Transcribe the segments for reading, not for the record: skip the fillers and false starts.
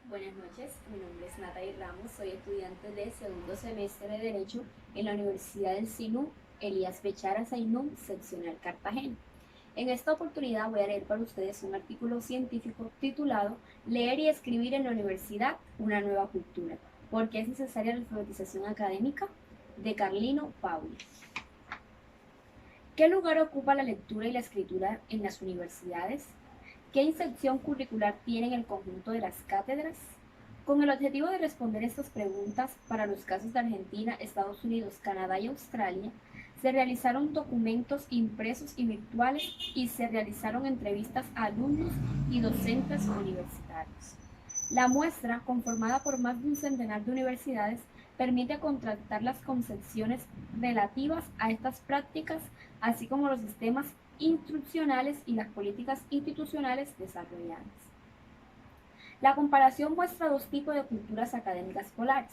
Buenas noches, mi nombre es Natalie Ramos, soy estudiante de segundo semestre de Derecho en la Universidad del SINU Elías Bechara Zainún, seccional Cartagena. En esta oportunidad voy a leer para ustedes un artículo científico titulado Leer y escribir en la universidad, una nueva cultura. ¿Por qué es necesaria la alfabetización académica? De Carlino Pauli. ¿Qué lugar ocupa la lectura y la escritura en las universidades? ¿Qué inserción curricular tienen el conjunto de las cátedras? Con el objetivo de responder estas preguntas para los casos de Argentina, Estados Unidos, Canadá y Australia, se realizaron documentos impresos y virtuales y se realizaron entrevistas a alumnos y docentes universitarios. La muestra, conformada por más de un centenar de universidades, permite contrastar las concepciones relativas a estas prácticas, así como los sistemas instruccionales y las políticas institucionales desarrolladas. La comparación muestra dos tipos de culturas académicas polares.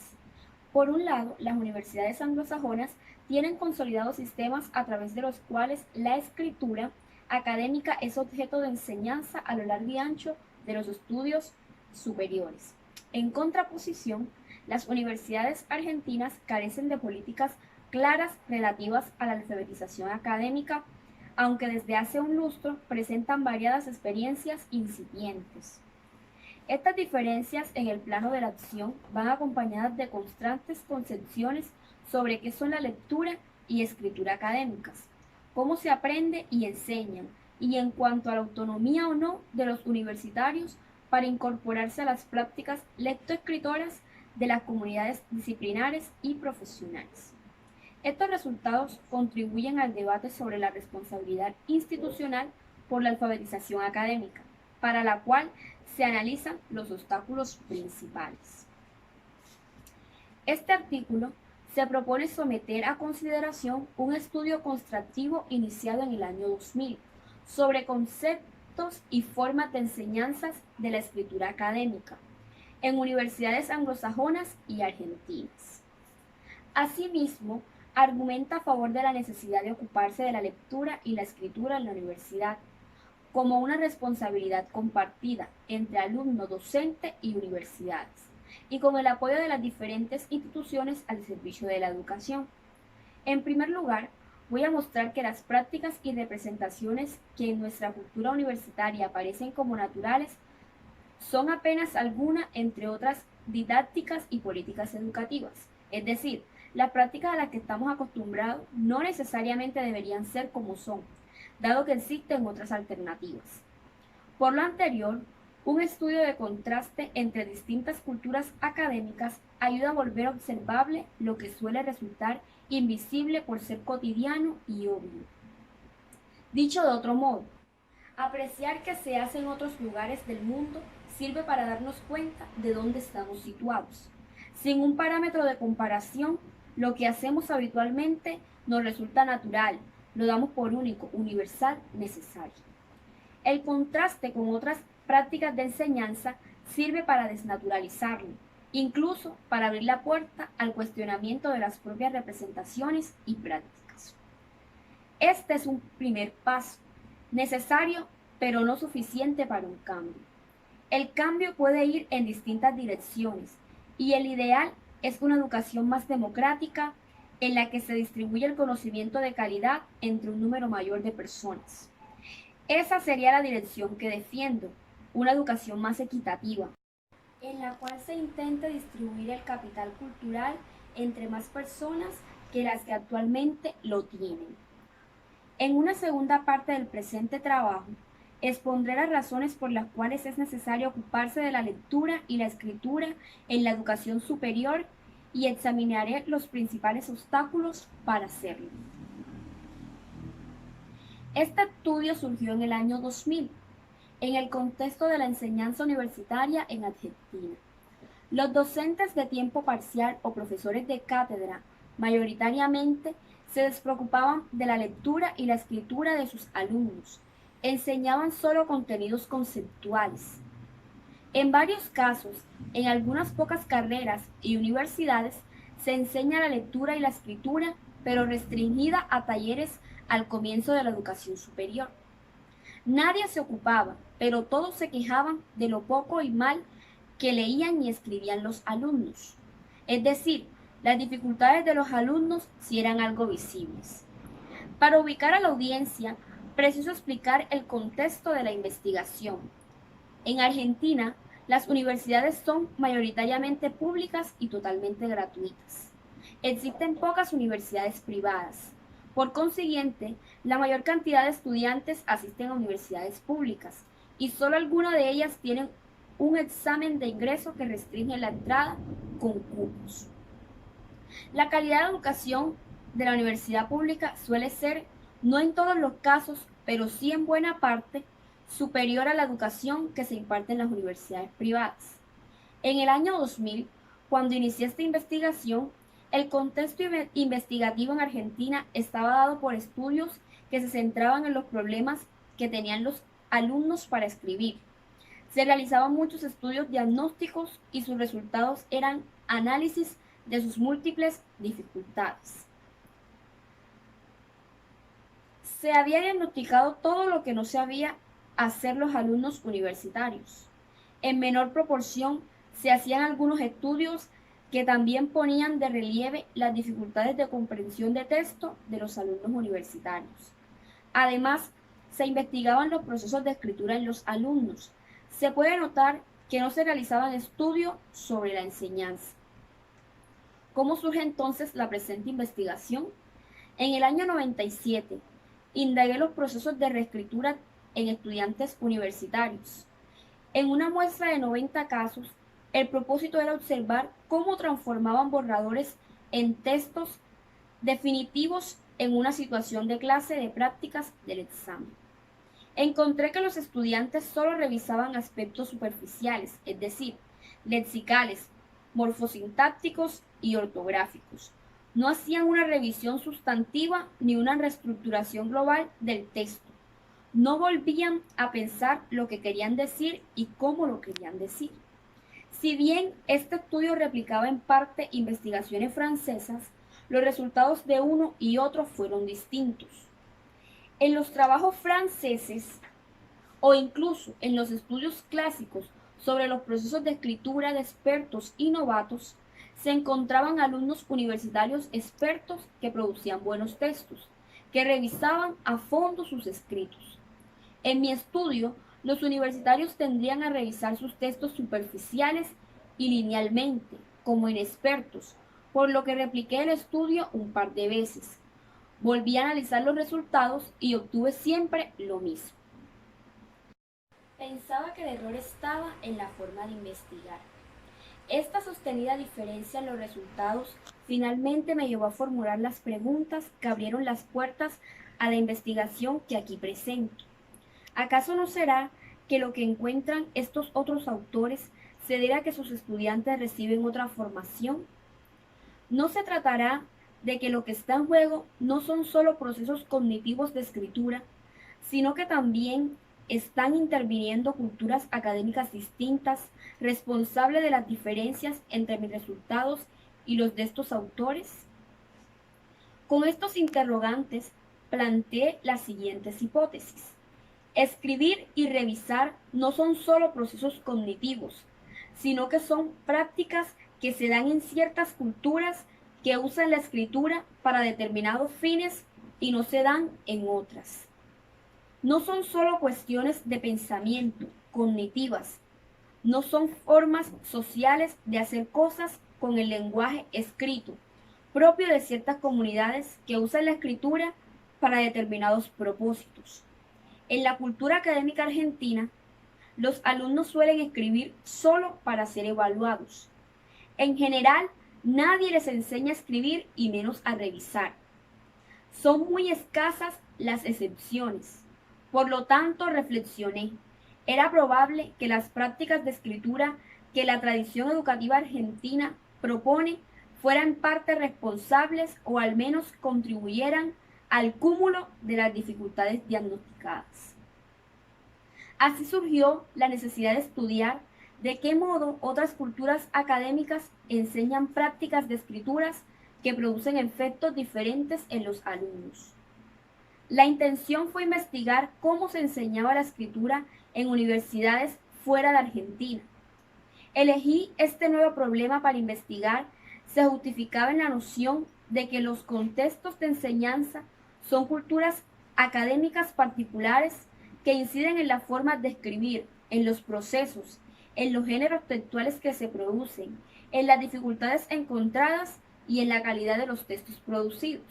Por un lado, las universidades anglosajonas tienen consolidados sistemas a través de los cuales la escritura académica es objeto de enseñanza a lo largo y ancho de los estudios superiores. En contraposición, las universidades argentinas carecen de políticas claras relativas a la alfabetización académica, aunque desde hace un lustro presentan variadas experiencias incipientes. Estas diferencias en el plano de la acción van acompañadas de constantes concepciones sobre qué son la lectura y escritura académicas, cómo se aprende y enseñan, y en cuanto a la autonomía o no de los universitarios para incorporarse a las prácticas lectoescritoras de las comunidades disciplinares y profesionales. Estos resultados contribuyen al debate sobre la responsabilidad institucional por la alfabetización académica, para la cual se analizan los obstáculos principales. Este artículo se propone someter a consideración un estudio constructivo iniciado en el año 2000 sobre conceptos y formas de enseñanzas de la escritura académica en universidades anglosajonas y argentinas. Asimismo, argumenta a favor de la necesidad de ocuparse de la lectura y la escritura en la universidad como una responsabilidad compartida entre alumno, docente y universidades, y con el apoyo de las diferentes instituciones al servicio de la educación. En primer lugar, voy a mostrar que las prácticas y representaciones que en nuestra cultura universitaria aparecen como naturales son apenas algunas entre otras didácticas y políticas educativas. Es decir, las prácticas a las que estamos acostumbrados no necesariamente deberían ser como son, dado que existen otras alternativas. Por lo anterior, un estudio de contraste entre distintas culturas académicas ayuda a volver observable lo que suele resultar invisible por ser cotidiano y obvio. Dicho de otro modo, apreciar qué se hace en otros lugares del mundo sirve para darnos cuenta de dónde estamos situados. Sin un parámetro de comparación, lo que hacemos habitualmente nos resulta natural, lo damos por único, universal, necesario. El contraste con otras prácticas de enseñanza sirve para desnaturalizarlo, incluso para abrir la puerta al cuestionamiento de las propias representaciones y prácticas. Este es un primer paso, necesario pero no suficiente para un cambio. El cambio puede ir en distintas direcciones y el ideal es una educación más democrática en la que se distribuye el conocimiento de calidad entre un número mayor de personas. Esa sería la dirección que defiendo, una educación más equitativa, en la cual se intente distribuir el capital cultural entre más personas que las que actualmente lo tienen. En una segunda parte del presente trabajo, expondré las razones por las cuales es necesario ocuparse de la lectura y la escritura en la educación superior y examinaré los principales obstáculos para hacerlo. Este estudio surgió en el año 2000, en el contexto de la enseñanza universitaria en Argentina. Los docentes de tiempo parcial o profesores de cátedra mayoritariamente se despreocupaban de la lectura y la escritura de sus alumnos, enseñaban solo contenidos conceptuales. En varios casos, en algunas pocas carreras y universidades, se enseña la lectura y la escritura, pero restringida a talleres al comienzo de la educación superior. Nadie se ocupaba, pero todos se quejaban de lo poco y mal que leían y escribían los alumnos. Es decir, las dificultades de los alumnos sí eran algo visibles. Para ubicar a la audiencia, preciso explicar el contexto de la investigación. En Argentina, las universidades son mayoritariamente públicas y totalmente gratuitas. Existen pocas universidades privadas. Por consiguiente, la mayor cantidad de estudiantes asisten a universidades públicas y solo algunas de ellas tienen un examen de ingreso que restringe la entrada con cupos. La calidad de educación de la universidad pública suele ser, no en todos los casos, pero sí en buena parte, superior a la educación que se imparte en las universidades privadas. En el año 2000, cuando inicié esta investigación, el contexto investigativo en Argentina estaba dado por estudios que se centraban en los problemas que tenían los alumnos para escribir. Se realizaban muchos estudios diagnósticos y sus resultados eran análisis de sus múltiples dificultades. Se había diagnosticado todo lo que no sabía hacer los alumnos universitarios. En menor proporción, se hacían algunos estudios que también ponían de relieve las dificultades de comprensión de texto de los alumnos universitarios. Además, se investigaban los procesos de escritura en los alumnos. Se puede notar que no se realizaban estudios sobre la enseñanza. ¿Cómo surge entonces la presente investigación? En el año 97, indagué los procesos de reescritura en estudiantes universitarios. En una muestra de 90 casos, el propósito era observar cómo transformaban borradores en textos definitivos en una situación de clase de prácticas del examen. Encontré que los estudiantes solo revisaban aspectos superficiales, es decir, lexicales, morfosintácticos y ortográficos. No hacían una revisión sustantiva ni una reestructuración global del texto. No volvían a pensar lo que querían decir y cómo lo querían decir. Si bien este estudio replicaba en parte investigaciones francesas, los resultados de uno y otro fueron distintos. En los trabajos franceses o incluso en los estudios clásicos sobre los procesos de escritura de expertos y novatos, se encontraban alumnos universitarios expertos que producían buenos textos, que revisaban a fondo sus escritos. En mi estudio, los universitarios tendrían a revisar sus textos superficiales y linealmente, como inexpertos, por lo que repliqué el estudio un par de veces. Volví a analizar los resultados y obtuve siempre lo mismo. Pensaba que el error estaba en la forma de investigar. Esta sostenida diferencia en los resultados finalmente me llevó a formular las preguntas que abrieron las puertas a la investigación que aquí presento. ¿Acaso no será que lo que encuentran estos otros autores se debe a que sus estudiantes reciben otra formación? ¿No se tratará de que lo que está en juego no son solo procesos cognitivos de escritura, sino que también están interviniendo culturas académicas distintas, responsables de las diferencias entre mis resultados y los de estos autores? Con estos interrogantes planteé las siguientes hipótesis. Escribir y revisar no son solo procesos cognitivos, sino que son prácticas que se dan en ciertas culturas que usan la escritura para determinados fines y no se dan en otras. No son solo cuestiones de pensamiento, cognitivas, no son formas sociales de hacer cosas con el lenguaje escrito, propio de ciertas comunidades que usan la escritura para determinados propósitos. En la cultura académica argentina, los alumnos suelen escribir solo para ser evaluados. En general, nadie les enseña a escribir y menos a revisar. Son muy escasas las excepciones. Por lo tanto, reflexioné. Era probable que las prácticas de escritura que la tradición educativa argentina propone fueran en parte responsables o al menos contribuyeran al cúmulo de las dificultades diagnosticadas. Así surgió la necesidad de estudiar de qué modo otras culturas académicas enseñan prácticas de escrituras que producen efectos diferentes en los alumnos. La intención fue investigar cómo se enseñaba la escritura en universidades fuera de Argentina. Elegí este nuevo problema para investigar se justificaba en la noción de que los contextos de enseñanza son culturas académicas particulares que inciden en las formas de escribir, en los procesos, en los géneros textuales que se producen, en las dificultades encontradas y en la calidad de los textos producidos.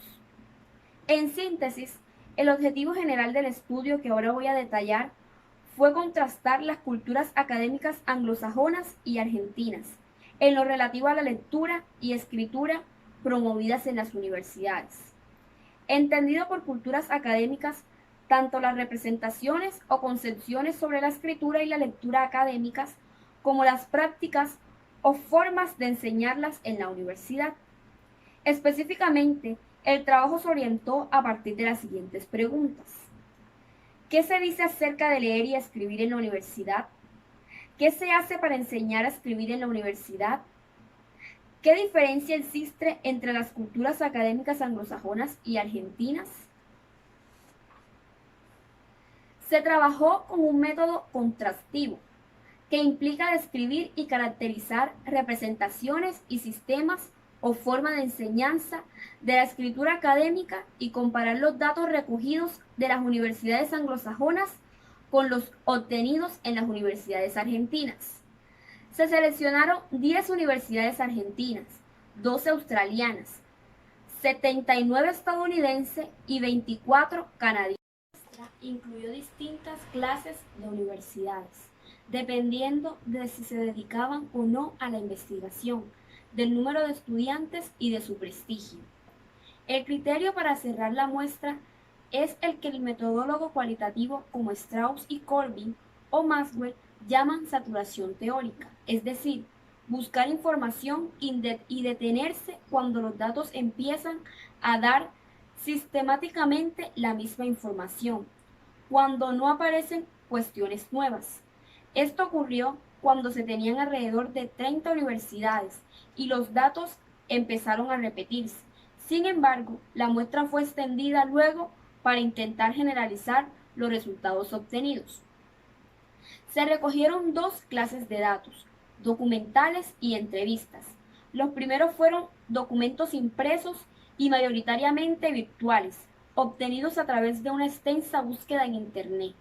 En síntesis, el objetivo general del estudio que ahora voy a detallar fue contrastar las culturas académicas anglosajonas y argentinas en lo relativo a la lectura y escritura promovidas en las universidades. Entendido por culturas académicas, tanto las representaciones o concepciones sobre la escritura y la lectura académicas, como las prácticas o formas de enseñarlas en la universidad. Específicamente, el trabajo se orientó a partir de las siguientes preguntas. ¿Qué se dice acerca de leer y escribir en la universidad? ¿Qué se hace para enseñar a escribir en la universidad? ¿Qué diferencia existe entre las culturas académicas anglosajonas y argentinas? Se trabajó con un método contrastivo que implica describir y caracterizar representaciones y sistemas o forma de enseñanza de la escritura académica y comparar los datos recogidos de las universidades anglosajonas con los obtenidos en las universidades argentinas. Se seleccionaron 10 universidades argentinas, 12 australianas, 79 estadounidenses y 24 canadienses. Incluyó distintas clases de universidades, dependiendo de si se dedicaban o no a la investigación, del número de estudiantes y de su prestigio. El criterio para cerrar la muestra es el que el metodólogo cualitativo como Strauss y Corbin o Maxwell llaman saturación teórica, es decir, buscar información y detenerse cuando los datos empiezan a dar sistemáticamente la misma información, cuando no aparecen cuestiones nuevas. Esto ocurrió cuando se tenían alrededor de 30 universidades y los datos empezaron a repetirse. Sin embargo, la muestra fue extendida luego para intentar generalizar los resultados obtenidos. Se recogieron dos clases de datos, documentales y entrevistas. Los primeros fueron documentos impresos y mayoritariamente virtuales, obtenidos a través de una extensa búsqueda en Internet.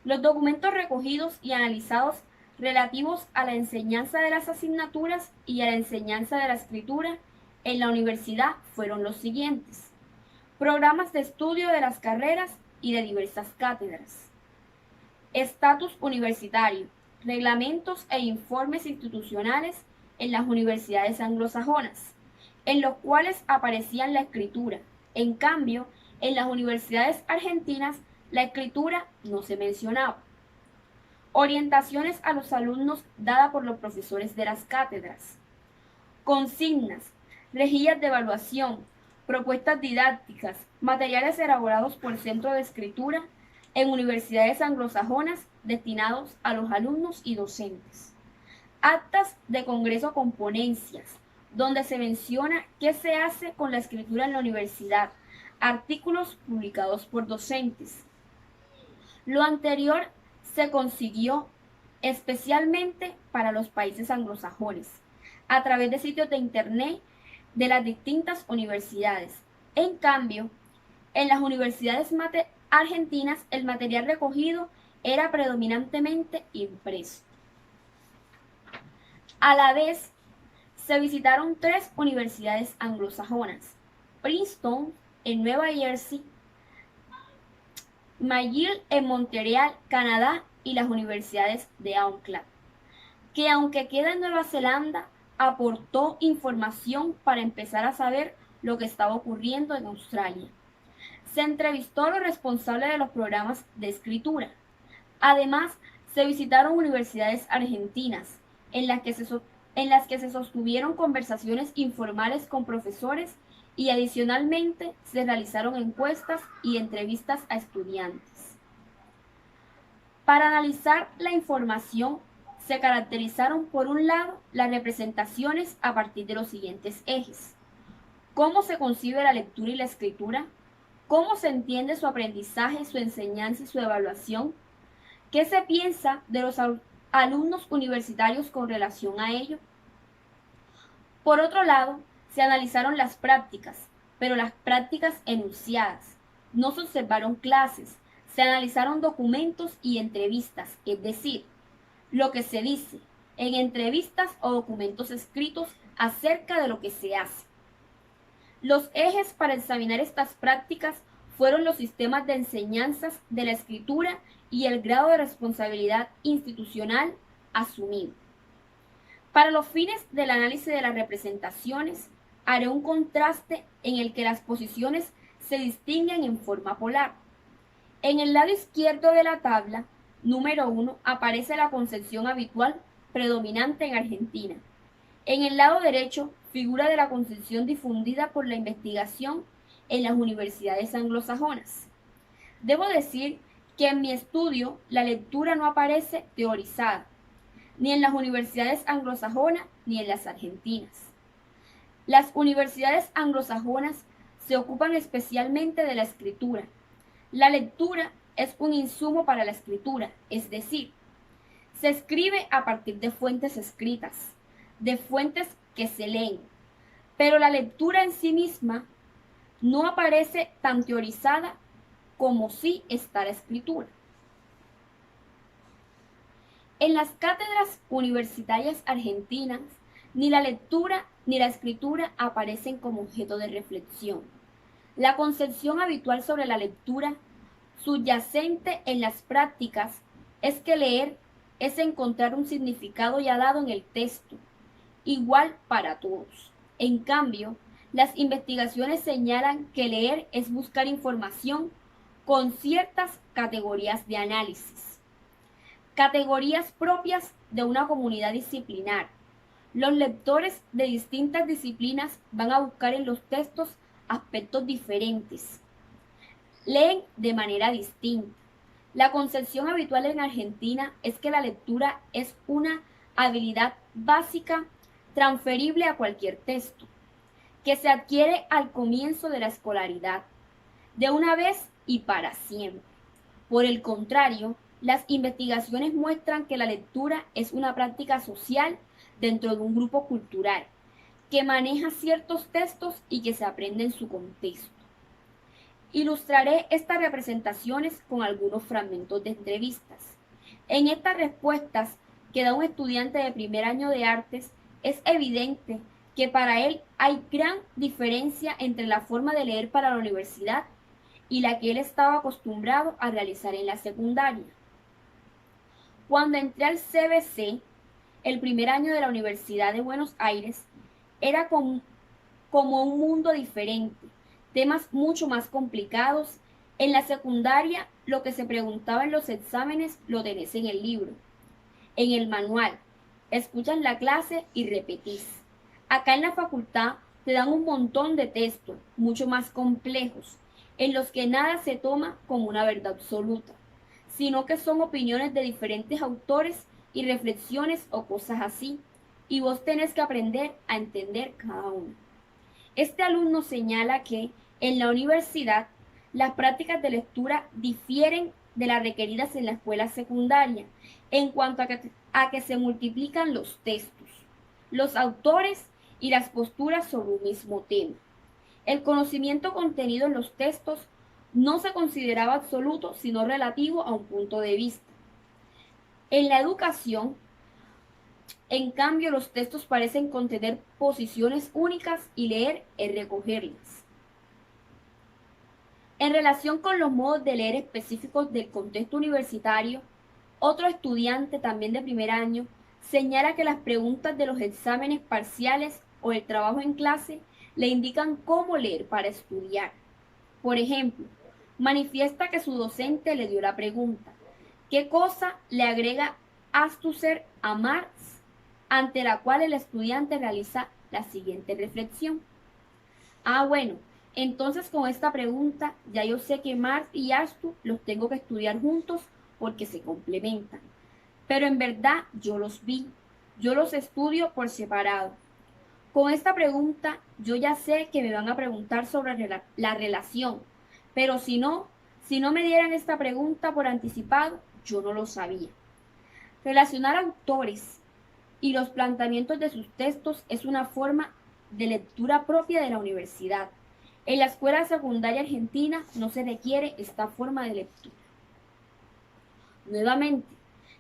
Los documentos recogidos y analizados relativos a la enseñanza de las asignaturas y a la enseñanza de la escritura en la universidad fueron los siguientes: programas de estudio de las carreras y de diversas cátedras, estatus universitario, reglamentos e informes institucionales en las universidades anglosajonas, en los cuales aparecían la escritura. En cambio, en las universidades argentinas la escritura no se mencionaba. Orientaciones a los alumnos dadas por los profesores de las cátedras. Consignas, rejillas de evaluación, propuestas didácticas, materiales elaborados por el Centro de Escritura en universidades anglosajonas destinados a los alumnos y docentes. Actas de congreso con ponencias, donde se menciona qué se hace con la escritura en la universidad, artículos publicados por docentes. Lo anterior se consiguió especialmente para los países anglosajones, a través de sitios de Internet de las distintas universidades. En cambio, en las universidades argentinas el material recogido era predominantemente impreso. A la vez, se visitaron 3 universidades anglosajonas: Princeton en Nueva Jersey, McGill en Montreal, Canadá, y las universidades de Auckland, que aunque queda en Nueva Zelanda, aportó información para empezar a saber lo que estaba ocurriendo en Australia. Se entrevistó a los responsables de los programas de escritura. Además, se visitaron universidades argentinas, en las que se sostuvieron conversaciones informales con profesores y adicionalmente se realizaron encuestas y entrevistas a estudiantes. Para analizar la información, se caracterizaron por un lado las representaciones a partir de los siguientes ejes: cómo se concibe la lectura y la escritura, cómo se entiende su aprendizaje, su enseñanza y su evaluación, qué se piensa de los alumnos universitarios con relación a ello. Por otro lado, se analizaron las prácticas, pero las prácticas enunciadas. No se observaron clases, se analizaron documentos y entrevistas, es decir, lo que se dice en entrevistas o documentos escritos acerca de lo que se hace. Los ejes para examinar estas prácticas fueron los sistemas de enseñanzas de la escritura y el grado de responsabilidad institucional asumido. Para los fines del análisis de las representaciones, haré un contraste en el que las posiciones se distinguen en forma polar. En el lado izquierdo de la tabla, número 1, aparece la concepción habitual predominante en Argentina. En el lado derecho, figura de la concepción difundida por la investigación en las universidades anglosajonas. Debo decir que en mi estudio la lectura no aparece teorizada, ni en las universidades anglosajonas ni en las argentinas. Las universidades anglosajonas se ocupan especialmente de la escritura. La lectura es un insumo para la escritura, es decir, se escribe a partir de fuentes escritas, de fuentes que se leen, pero la lectura en sí misma no aparece tan teorizada como sí está la escritura. En las cátedras universitarias argentinas, ni la lectura ni la escritura aparecen como objeto de reflexión. La concepción habitual sobre la lectura, subyacente en las prácticas, es que leer es encontrar un significado ya dado en el texto, igual para todos. En cambio, las investigaciones señalan que leer es buscar información con ciertas categorías de análisis, categorías propias de una comunidad disciplinar. Los lectores de distintas disciplinas van a buscar en los textos aspectos diferentes. Leen de manera distinta. La concepción habitual en Argentina es que la lectura es una habilidad básica transferible a cualquier texto, que se adquiere al comienzo de la escolaridad, de una vez y para siempre. Por el contrario, las investigaciones muestran que la lectura es una práctica social dentro de un grupo cultural, que maneja ciertos textos y que se aprende en su contexto. Ilustraré estas representaciones con algunos fragmentos de entrevistas. En estas respuestas que da un estudiante de primer año de artes, es evidente que para él hay gran diferencia entre la forma de leer para la universidad y la que él estaba acostumbrado a realizar en la secundaria. Cuando entré al CBC, el primer año de la Universidad de Buenos Aires, era como un mundo diferente, temas mucho más complicados. En la secundaria, lo que se preguntaba en los exámenes lo tenés en el libro, en el manual. Escuchas la clase y repetís. Acá en la facultad te dan un montón de textos, mucho más complejos, en los que nada se toma como una verdad absoluta, sino que son opiniones de diferentes autores y reflexiones o cosas así, y vos tenés que aprender a entender cada uno. Este alumno señala que en la universidad las prácticas de lectura difieren de las requeridas en la escuela secundaria en cuanto a que se multiplican los textos, los autores y las posturas sobre un mismo tema. El conocimiento contenido en los textos no se consideraba absoluto, sino relativo a un punto de vista. En la educación, en cambio, los textos parecen contener posiciones únicas y leer es recogerlas. En relación con los modos de leer específicos del contexto universitario, otro estudiante, también de primer año, señala que las preguntas de los exámenes parciales o el trabajo en clase le indican cómo leer para estudiar. Por ejemplo, manifiesta que su docente le dio la pregunta: ¿qué cosa le agrega Althusser a Marx? Ante la cual el estudiante realiza la siguiente reflexión. Bueno, entonces con esta pregunta ya yo sé que Marx y Althusser los tengo que estudiar juntos porque se complementan. Pero en verdad yo los vi, yo los estudio por separado. Con esta pregunta yo ya sé que me van a preguntar sobre la relación, pero si no me dieran esta pregunta por anticipado, yo no lo sabía. Relacionar autores y los planteamientos de sus textos es una forma de lectura propia de la universidad. En la escuela secundaria argentina no se requiere esta forma de lectura. Nuevamente,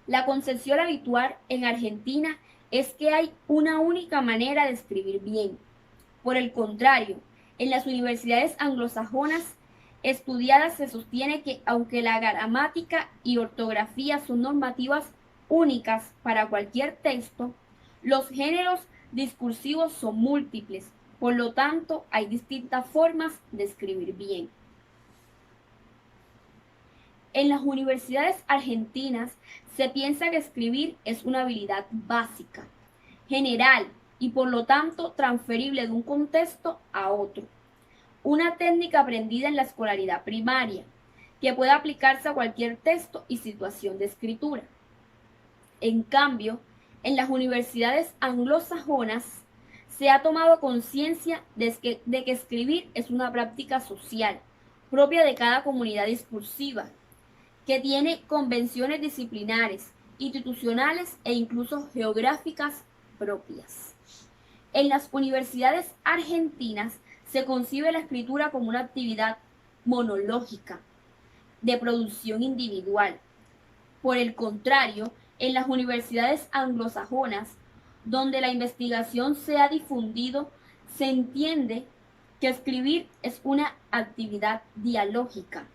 la concepción habitual en Argentina es que hay una única manera de escribir bien. Por el contrario, en las universidades anglosajonas estudiadas se sostiene que aunque la gramática y ortografía son normativas únicas para cualquier texto, los géneros discursivos son múltiples, por lo tanto hay distintas formas de escribir bien. En las universidades argentinas se piensa que escribir es una habilidad básica, general y por lo tanto transferible de un contexto a otro. Una técnica aprendida en la escolaridad primaria, que puede aplicarse a cualquier texto y situación de escritura. En cambio, en las universidades anglosajonas se ha tomado conciencia de que escribir es una práctica social, propia de cada comunidad discursiva, que tiene convenciones disciplinares, institucionales e incluso geográficas propias. En las universidades argentinas se concibe la escritura como una actividad monológica, de producción individual. Por el contrario, en las universidades anglosajonas, donde la investigación se ha difundido, se entiende que escribir es una actividad dialógica.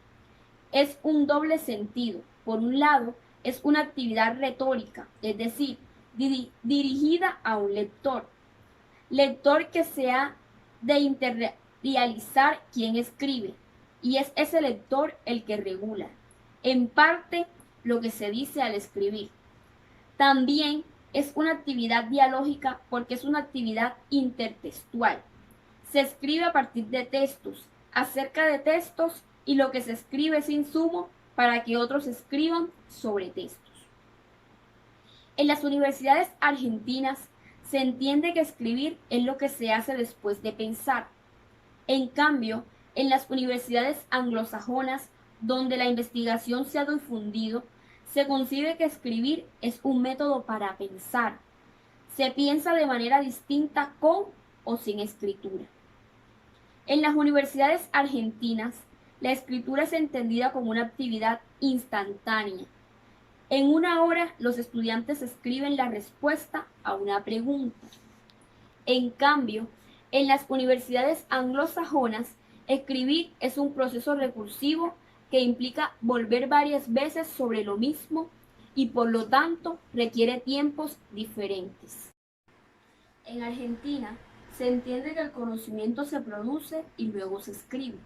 Es un doble sentido. Por un lado, es una actividad retórica, es decir, dirigida a un lector. Lector que se ha de interiorizar quien escribe, y es ese lector el que regula, en parte, lo que se dice al escribir. También es una actividad dialógica porque es una actividad intertextual. Se escribe a partir de textos, acerca de textos, y lo que se escribe es insumo para que otros escriban sobre textos. En las universidades argentinas se entiende que escribir es lo que se hace después de pensar. En cambio, en las universidades anglosajonas, donde la investigación se ha difundido, se concibe que escribir es un método para pensar. Se piensa de manera distinta con o sin escritura. En las universidades argentinas, la escritura es entendida como una actividad instantánea. En una hora, los estudiantes escriben la respuesta a una pregunta. En cambio, en las universidades anglosajonas, escribir es un proceso recursivo que implica volver varias veces sobre lo mismo y por lo tanto requiere tiempos diferentes. En Argentina, se entiende que el conocimiento se produce y luego se escribe.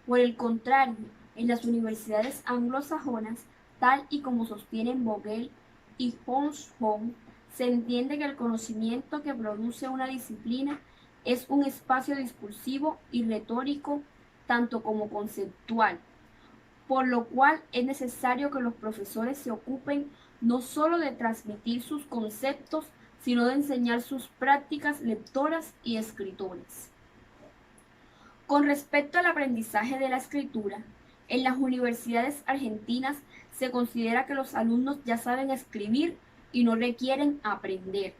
Por el contrario, en las universidades anglosajonas, tal y como sostienen Vogel y Hobsbawm, se entiende que el conocimiento que produce una disciplina es un espacio discursivo y retórico tanto como conceptual, por lo cual es necesario que los profesores se ocupen no solo de transmitir sus conceptos, sino de enseñar sus prácticas lectoras y escritoras. Con respecto al aprendizaje de la escritura, en las universidades argentinas se considera que los alumnos ya saben escribir y no requieren aprender.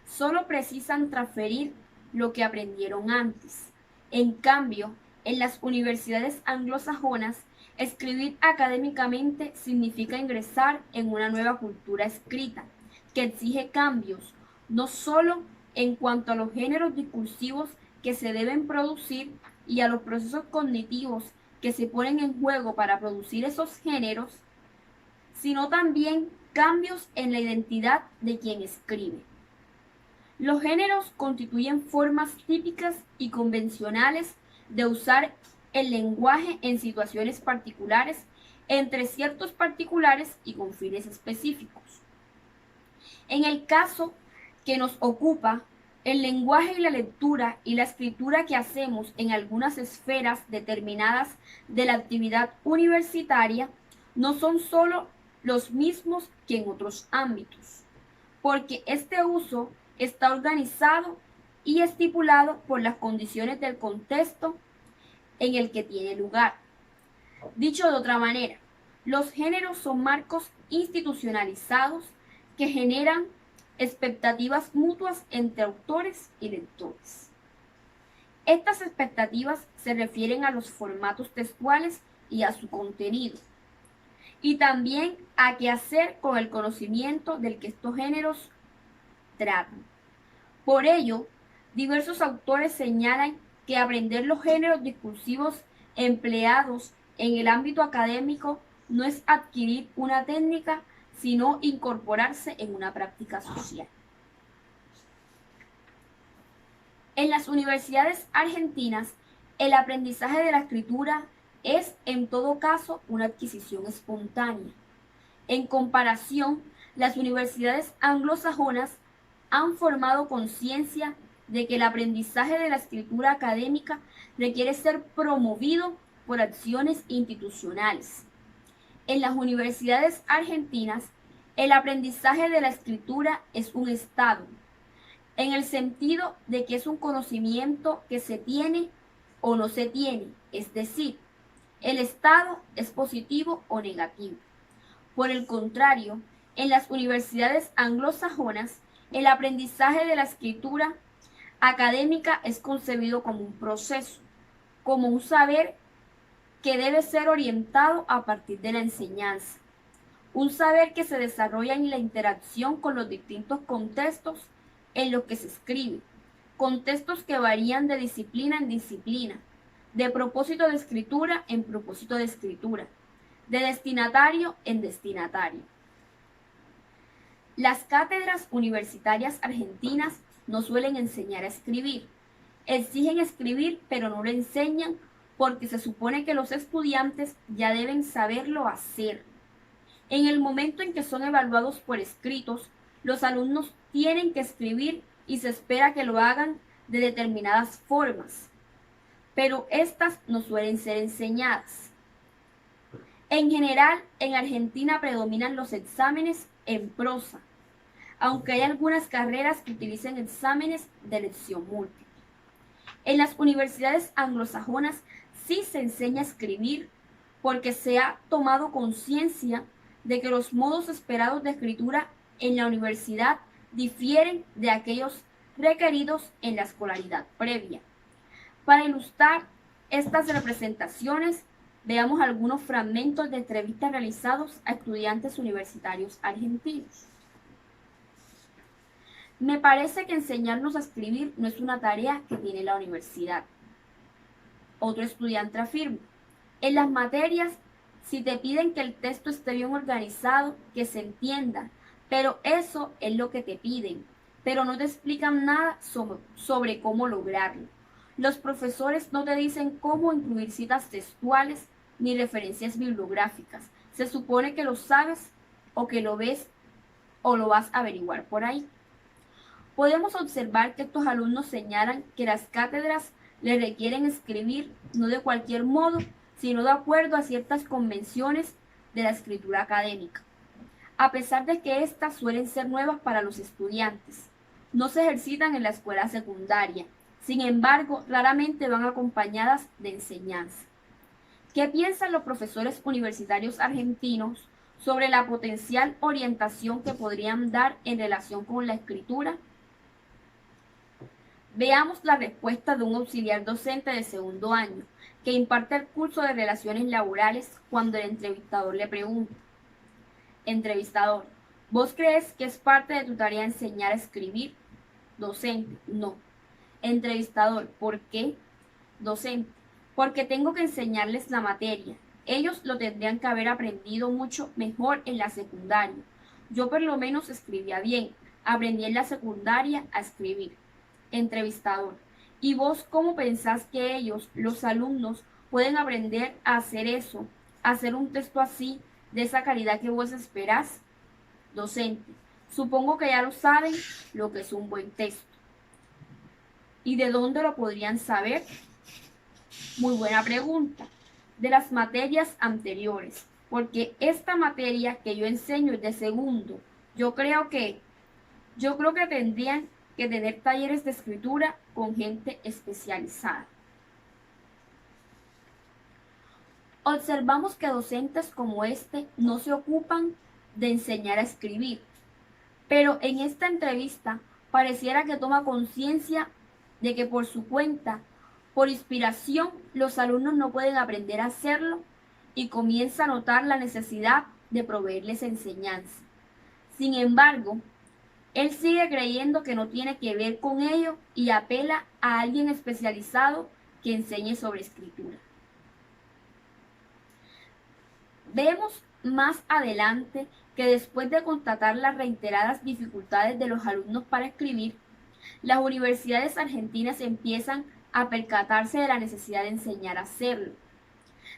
Solo precisan transferir lo que aprendieron antes. En cambio, en las universidades anglosajonas, escribir académicamente significa ingresar en una nueva cultura escrita, que exige cambios, no solo en cuanto a los géneros discursivos que se deben producir y a los procesos cognitivos que se ponen en juego para producir esos géneros, sino también cambios en la identidad de quien escribe. Los géneros constituyen formas típicas y convencionales de usar el lenguaje en situaciones particulares, entre ciertos particulares y con fines específicos. En el caso que nos ocupa, el lenguaje y la lectura y la escritura que hacemos en algunas esferas determinadas de la actividad universitaria no son solo los mismos que en otros ámbitos, porque este uso está organizado y estipulado por las condiciones del contexto en el que tiene lugar. Dicho de otra manera, Los géneros son marcos institucionalizados que generan expectativas mutuas entre autores y lectores. Estas expectativas se refieren a los formatos textuales y a su contenido, y también a qué hacer con el conocimiento del que estos géneros tratan. Por ello, diversos autores señalan que aprender los géneros discursivos empleados en el ámbito académico no es adquirir una técnica, sino incorporarse en una práctica social. En las universidades argentinas, el aprendizaje de la escritura es en todo caso una adquisición espontánea. En comparación, las universidades anglosajonas han formado conciencia de que el aprendizaje de la escritura académica requiere ser promovido por acciones institucionales. En las universidades argentinas, el aprendizaje de la escritura es un estado, en el sentido de que es un conocimiento que se tiene o no se tiene, es decir, el estado es positivo o negativo. Por el contrario, en las universidades anglosajonas, el aprendizaje de la escritura académica es concebido como un proceso, como un saber que debe ser orientado a partir de la enseñanza, un saber que se desarrolla en la interacción con los distintos contextos en los que se escribe, contextos que varían de disciplina en disciplina, de propósito de escritura en propósito de escritura, de destinatario en destinatario. Las cátedras universitarias argentinas no suelen enseñar a escribir. Exigen escribir, pero no lo enseñan porque se supone que los estudiantes ya deben saberlo hacer. En el momento en que son evaluados por escritos, los alumnos tienen que escribir y se espera que lo hagan de determinadas formas, pero estas no suelen ser enseñadas. En general, en Argentina predominan los exámenes en prosa, aunque hay algunas carreras que utilizan exámenes de elección múltiple. En las universidades anglosajonas sí se enseña a escribir porque se ha tomado conciencia de que los modos esperados de escritura en la universidad difieren de aquellos requeridos en la escolaridad previa. Para ilustrar estas representaciones, veamos algunos fragmentos de entrevistas realizados a estudiantes universitarios argentinos. Me parece que enseñarnos a escribir no es una tarea que tiene la universidad. Otro estudiante afirma, en las materias, si te piden que el texto esté bien organizado, que se entienda, pero eso es lo que te piden, pero no te explican nada sobre cómo lograrlo. Los profesores no te dicen cómo incluir citas textuales ni referencias bibliográficas. Se supone que lo sabes o que lo ves o lo vas a averiguar por ahí. Podemos observar que estos alumnos señalan que las cátedras le requieren escribir no de cualquier modo, sino de acuerdo a ciertas convenciones de la escritura académica. A pesar de que éstas suelen ser nuevas para los estudiantes, no se ejercitan en la escuela secundaria, sin embargo, raramente van acompañadas de enseñanza. ¿Qué piensan los profesores universitarios argentinos sobre la potencial orientación que podrían dar en relación con la escritura? Veamos la respuesta de un auxiliar docente de segundo año, que imparte el curso de Relaciones Laborales cuando el entrevistador le pregunta. Entrevistador, ¿vos crees que es parte de tu tarea enseñar a escribir? Docente, no. Entrevistador, ¿por qué? Docente, porque tengo que enseñarles la materia. Ellos lo tendrían que haber aprendido mucho mejor en la secundaria. Yo por lo menos escribía bien. Aprendí en la secundaria a escribir. Entrevistador, ¿y vos cómo pensás que ellos, los alumnos, pueden aprender a hacer eso, a hacer un texto así, de esa calidad que vos esperás? Docente, supongo que ya lo saben lo que es un buen texto. ¿Y de dónde lo podrían saber? Muy buena pregunta. De las materias anteriores, porque esta materia que yo enseño es de segundo. Yo creo que tendrían que tener talleres de escritura con gente especializada. Observamos que docentes como este no se ocupan de enseñar a escribir, pero en esta entrevista pareciera que toma conciencia de que por su cuenta, por inspiración, los alumnos no pueden aprender a hacerlo y comienza a notar la necesidad de proveerles enseñanza. Sin embargo, él sigue creyendo que no tiene que ver con ello y apela a alguien especializado que enseñe sobre escritura. Vemos más adelante que después de constatar las reiteradas dificultades de los alumnos para escribir, las universidades argentinas empiezan a percatarse de la necesidad de enseñar a hacerlo.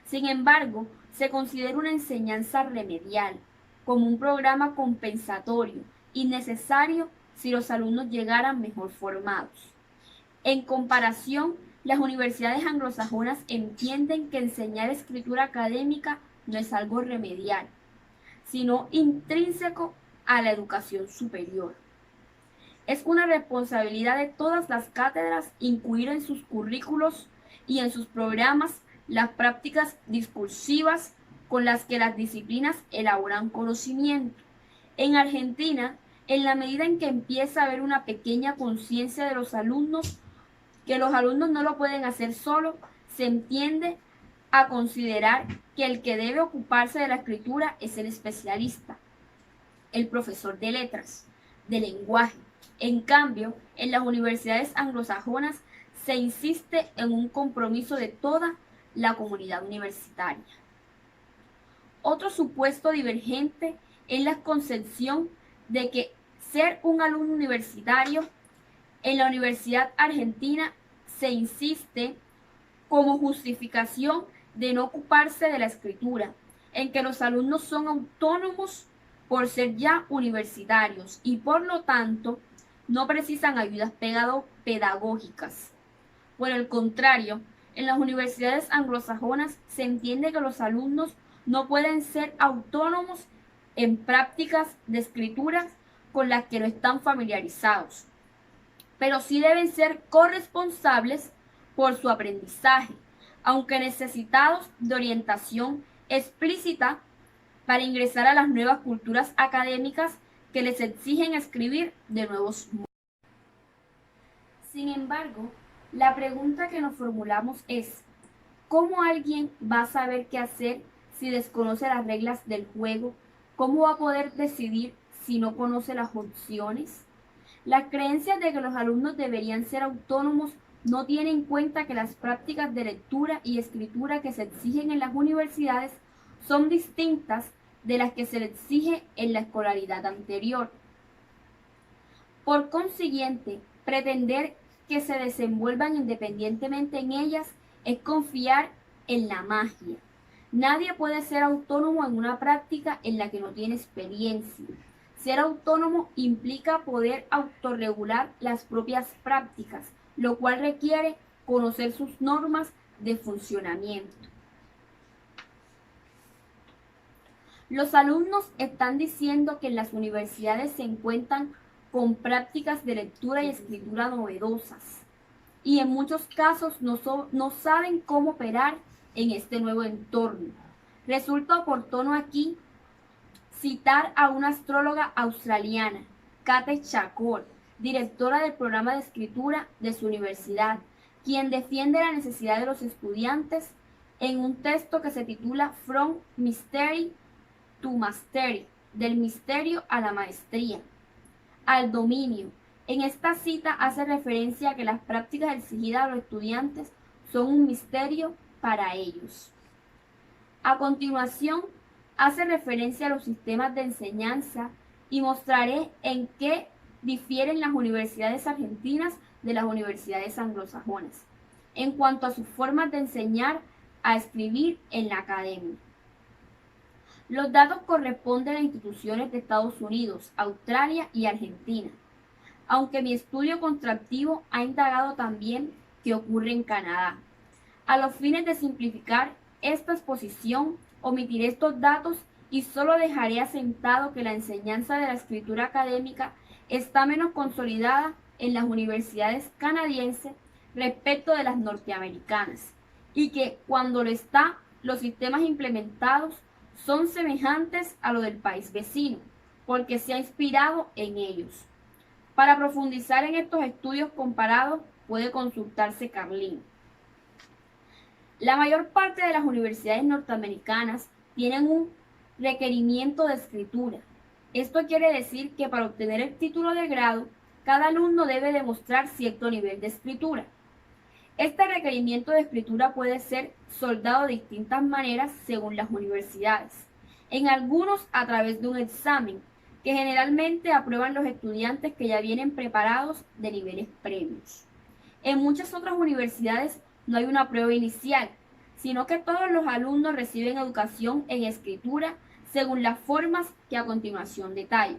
Sin embargo, se considera una enseñanza remedial, como un programa compensatorio y necesario si los alumnos llegaran mejor formados. En comparación, las universidades anglosajonas entienden que enseñar escritura académica no es algo remedial, sino intrínseco a la educación superior. Es una responsabilidad de todas las cátedras incluir en sus currículos y en sus programas las prácticas discursivas con las que las disciplinas elaboran conocimiento. En Argentina, en la medida en que empieza a haber una pequeña conciencia de los alumnos, que los alumnos no lo pueden hacer solos, se entiende a considerar que el que debe ocuparse de la escritura es el especialista, el profesor de letras, de lenguaje. En cambio, en las universidades anglosajonas se insiste en un compromiso de toda la comunidad universitaria. Otro supuesto divergente es la concepción de que ser un alumno universitario en la Universidad Argentina se insiste como justificación de no ocuparse de la escritura, en que los alumnos son autónomos por ser ya universitarios y por lo tanto no precisan ayudas pedagógicas. Por el contrario, en las universidades anglosajonas se entiende que los alumnos no pueden ser autónomos en prácticas de escritura con las que no están familiarizados, pero sí deben ser corresponsables por su aprendizaje, aunque necesitados de orientación explícita para ingresar a las nuevas culturas académicas que les exigen escribir de nuevos modos. Sin embargo, la pregunta que nos formulamos es, ¿cómo alguien va a saber qué hacer si desconoce las reglas del juego? ¿Cómo va a poder decidir si no conoce las opciones? Las creencias de que los alumnos deberían ser autónomos no tienen en cuenta que las prácticas de lectura y escritura que se exigen en las universidades son distintas de las que se le exige en la escolaridad anterior. Por consiguiente, pretender que se desenvuelvan independientemente en ellas es confiar en la magia. Nadie puede ser autónomo en una práctica en la que no tiene experiencia. Ser autónomo implica poder autorregular las propias prácticas, lo cual requiere conocer sus normas de funcionamiento. Los alumnos están diciendo que en las universidades se encuentran con prácticas de lectura y escritura novedosas y en muchos casos no saben cómo operar en este nuevo entorno. Resulta oportuno aquí citar a una astróloga australiana, Kate Chacor, directora del programa de escritura de su universidad, quien defiende la necesidad de los estudiantes en un texto que se titula From Mystery to Mastery, del misterio a la maestría, al dominio. En esta cita hace referencia a que las prácticas exigidas a los estudiantes son un misterio para ellos. A continuación, hace referencia a los sistemas de enseñanza y mostraré en qué difieren las universidades argentinas de las universidades anglosajonas, en cuanto a sus formas de enseñar a escribir en la academia. Los datos corresponden a instituciones de Estados Unidos, Australia y Argentina, aunque mi estudio contractivo ha indagado también qué ocurre en Canadá. A los fines de simplificar esta exposición, omitiré estos datos y solo dejaré asentado que la enseñanza de la escritura académica está menos consolidada en las universidades canadienses respecto de las norteamericanas, y que cuando lo está, los sistemas implementados son semejantes a los del país vecino, porque se ha inspirado en ellos. Para profundizar en estos estudios comparados, puede consultarse Carlin. La mayor parte de las universidades norteamericanas tienen un requerimiento de escritura. Esto quiere decir que para obtener el título de grado, cada alumno debe demostrar cierto nivel de escritura. Este requerimiento de escritura puede ser soldado de distintas maneras según las universidades. En algunos a través de un examen, que generalmente aprueban los estudiantes que ya vienen preparados de niveles previos. En muchas otras universidades no hay una prueba inicial, sino que todos los alumnos reciben educación en escritura según las formas que a continuación detallo.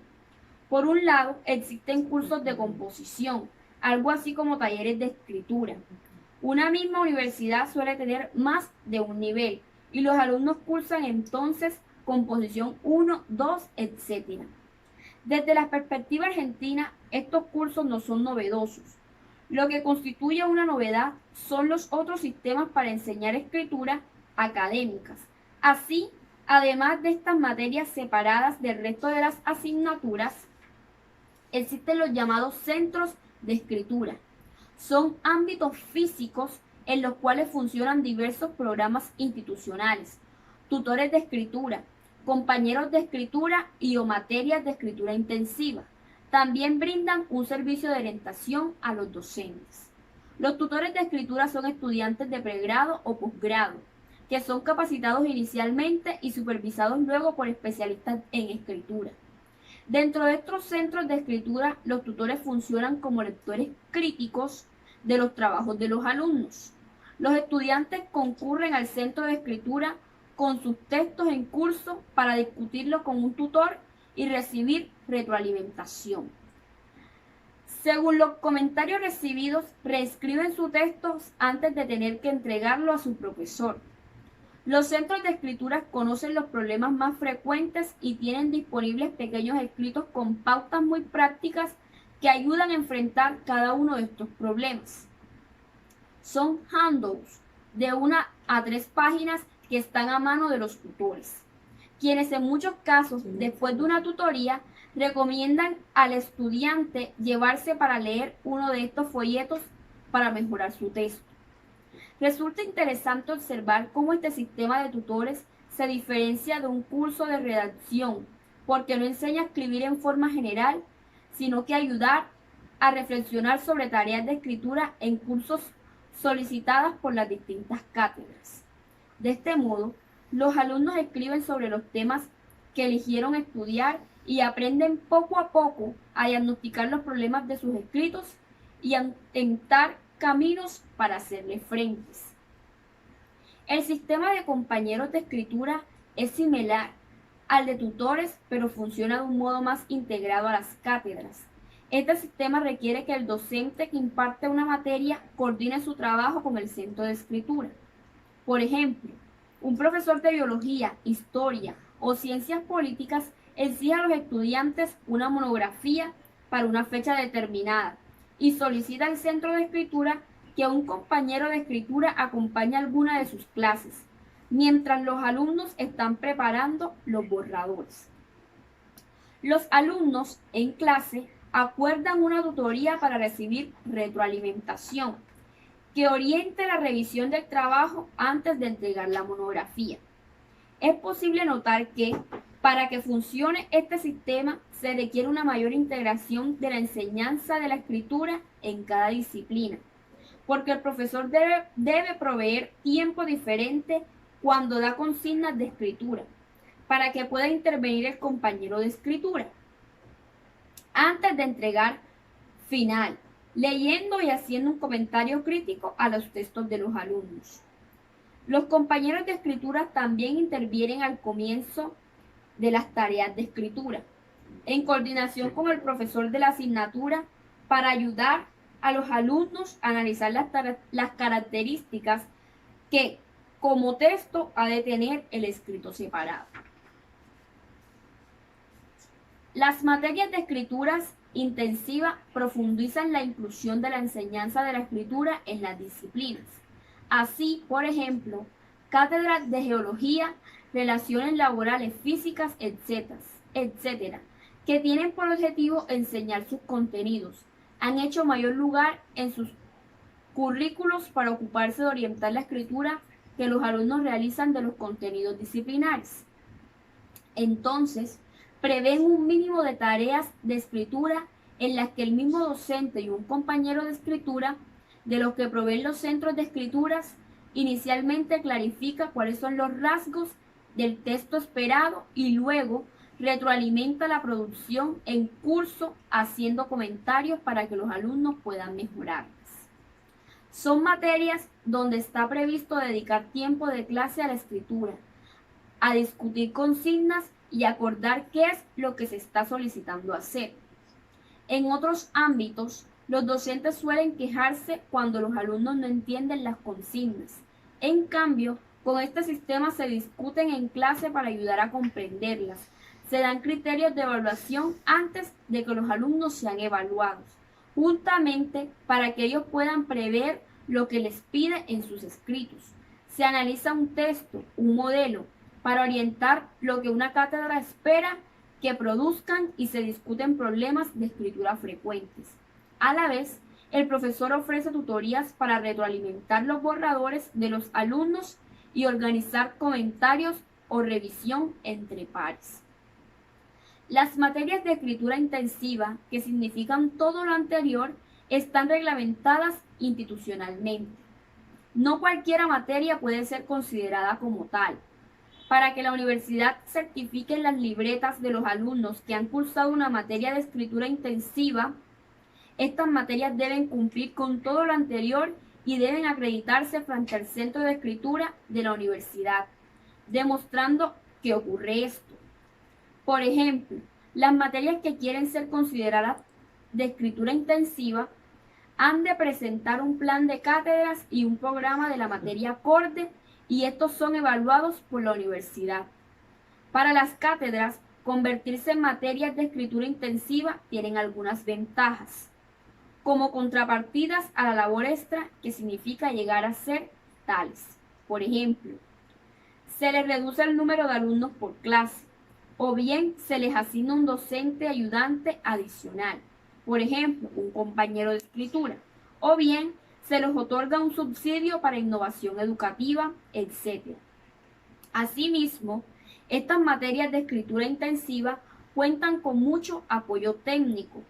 Por un lado, existen cursos de composición, algo así como talleres de escritura. Una misma universidad suele tener más de un nivel y los alumnos cursan entonces composición 1, 2, etc. Desde la perspectiva argentina, estos cursos no son novedosos. Lo que constituye una novedad son los otros sistemas para enseñar escritura académicas. Así, además de estas materias separadas del resto de las asignaturas, existen los llamados centros de escritura. Son ámbitos físicos en los cuales funcionan diversos programas institucionales, tutores de escritura, compañeros de escritura y o materias de escritura intensiva. También brindan un servicio de orientación a los docentes. Los tutores de escritura son estudiantes de pregrado o posgrado, que son capacitados inicialmente y supervisados luego por especialistas en escritura. Dentro de estos centros de escritura, los tutores funcionan como lectores críticos de los trabajos de los alumnos. Los estudiantes concurren al centro de escritura con sus textos en curso para discutirlo con un tutor y recibir retroalimentación. Según los comentarios recibidos, reescriben sus textos antes de tener que entregarlo a su profesor. Los centros de escritura conocen los problemas más frecuentes y tienen disponibles pequeños escritos con pautas muy prácticas que ayudan a enfrentar cada uno de estos problemas. Son handouts de 1 a 3 páginas que están a mano de los tutores, quienes en muchos casos, después de una tutoría, recomiendan al estudiante llevarse para leer uno de estos folletos para mejorar su texto. Resulta interesante observar cómo este sistema de tutores se diferencia de un curso de redacción, porque no enseña a escribir en forma general, sino que ayudar a reflexionar sobre tareas de escritura en cursos solicitadas por las distintas cátedras. De este modo, los alumnos escriben sobre los temas que eligieron estudiar y aprenden poco a poco a diagnosticar los problemas de sus escritos y a intentar caminos para hacerle frentes. El sistema de compañeros de escritura es similar al de tutores, pero funciona de un modo más integrado a las cátedras. Este sistema requiere que el docente que imparte una materia coordine su trabajo con el centro de escritura. Por ejemplo, un profesor de biología, historia o ciencias políticas exige a los estudiantes una monografía para una fecha determinada y solicita al centro de escritura que un compañero de escritura acompañe alguna de sus clases, mientras los alumnos están preparando los borradores. Los alumnos en clase acuerdan una tutoría para recibir retroalimentación que oriente la revisión del trabajo antes de entregar la monografía. Es posible notar que para que funcione este sistema se requiere una mayor integración de la enseñanza de la escritura en cada disciplina, porque el profesor debe proveer tiempo diferente cuando da consignas de escritura, para que pueda intervenir el compañero de escritura antes de entregar final, leyendo y haciendo un comentario crítico a los textos de los alumnos. Los compañeros de escritura también intervienen al comienzo de las tareas de escritura, en coordinación con el profesor de la asignatura para ayudar a los alumnos a analizar las características que como texto ha de tener el escrito separado. Las materias de escrituras intensiva profundizan la inclusión de la enseñanza de la escritura en las disciplinas. Así, por ejemplo, cátedras de geología, relaciones laborales, físicas, etcétera, que tienen por objetivo enseñar sus contenidos. Han hecho mayor lugar en sus currículos para ocuparse de orientar la escritura que los alumnos realizan de los contenidos disciplinares. Entonces, prevén un mínimo de tareas de escritura en las que el mismo docente y un compañero de escritura de los que proveen los centros de escrituras inicialmente clarifica cuáles son los rasgos del texto esperado y luego retroalimenta la producción en curso haciendo comentarios para que los alumnos puedan mejorarlas. Son materias donde está previsto dedicar tiempo de clase a la escritura, a discutir consignas y acordar qué es lo que se está solicitando hacer. En otros ámbitos, los docentes suelen quejarse cuando los alumnos no entienden las consignas. En cambio, con este sistema se discuten en clase para ayudar a comprenderlas. Se dan criterios de evaluación antes de que los alumnos sean evaluados, justamente para que ellos puedan prever lo que les pide en sus escritos. Se analiza un texto, un modelo, para orientar lo que una cátedra espera que produzcan y se discuten problemas de escritura frecuentes. A la vez, el profesor ofrece tutorías para retroalimentar los borradores de los alumnos y organizar comentarios o revisión entre pares. Las materias de escritura intensiva, que significan todo lo anterior, están reglamentadas institucionalmente. No cualquier materia puede ser considerada como tal. Para que la universidad certifique las libretas de los alumnos que han cursado una materia de escritura intensiva, estas materias deben cumplir con todo lo anterior y deben acreditarse frente al centro de escritura de la universidad, demostrando que ocurre esto. Por ejemplo, las materias que quieren ser consideradas de escritura intensiva han de presentar un plan de cátedras y un programa de la materia acorde, y estos son evaluados por la universidad. Para las cátedras, convertirse en materias de escritura intensiva tienen algunas ventajas, como contrapartidas a la labor extra que significa llegar a ser tales. Por ejemplo, se les reduce el número de alumnos por clase, o bien se les asigna un docente ayudante adicional, por ejemplo, un compañero de escritura, o bien se les otorga un subsidio para innovación educativa, etc. Asimismo, estas materias de escritura intensiva cuentan con mucho apoyo técnico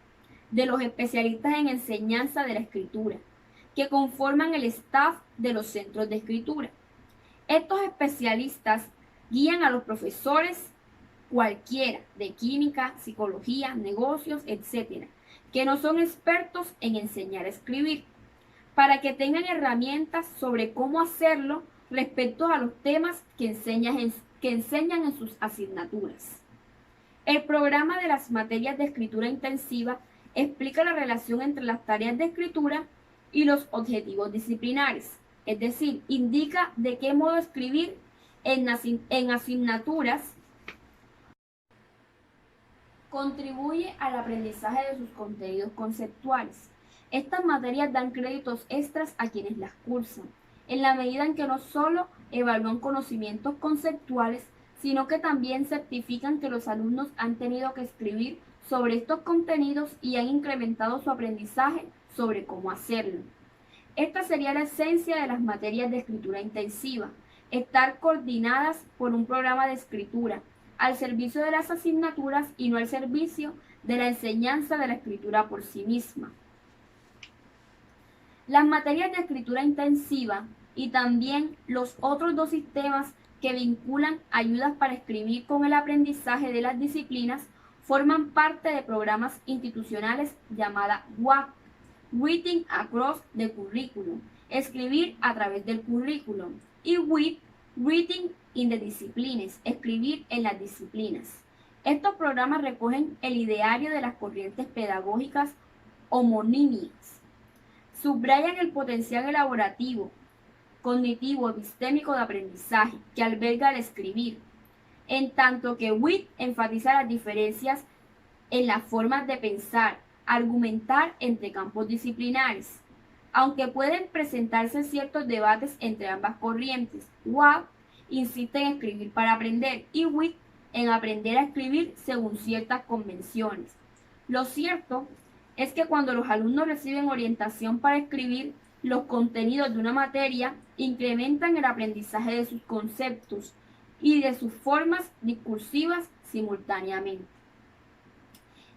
de los especialistas en enseñanza de la escritura, que conforman el staff de los centros de escritura. Estos especialistas guían a los profesores cualquiera de química, psicología, negocios, etc., que no son expertos en enseñar a escribir, para que tengan herramientas sobre cómo hacerlo respecto a los temas que enseñan en sus asignaturas. El programa de las materias de escritura intensiva explica la relación entre las tareas de escritura y los objetivos disciplinares, es decir, indica de qué modo escribir en asignaturas contribuye al aprendizaje de sus contenidos conceptuales. Estas materias dan créditos extras a quienes las cursan, en la medida en que no solo evalúan conocimientos conceptuales, sino que también certifican que los alumnos han tenido que escribir sobre estos contenidos y han incrementado su aprendizaje sobre cómo hacerlo. Esta sería la esencia de las materias de escritura intensiva, estar coordinadas por un programa de escritura, al servicio de las asignaturas y no al servicio de la enseñanza de la escritura por sí misma. Las materias de escritura intensiva y también los otros dos sistemas que vinculan ayudas para escribir con el aprendizaje de las disciplinas forman parte de programas institucionales llamada WAC, Writing Across the Curriculum, escribir a través del currículum, y WID, Writing in the Disciplines, escribir en las disciplinas. Estos programas recogen el ideario de las corrientes pedagógicas homonímicas, subrayan el potencial elaborativo, cognitivo, epistémico de aprendizaje que alberga el escribir, en tanto que WIT enfatiza las diferencias en las formas de pensar, argumentar entre campos disciplinares. aunque pueden presentarse ciertos debates entre ambas corrientes. Waugh insiste en escribir para aprender y Witt en aprender a escribir según ciertas convenciones. Lo cierto es que cuando los alumnos reciben orientación para escribir, los contenidos de una materia incrementan el aprendizaje de sus conceptos y de sus formas discursivas simultáneamente.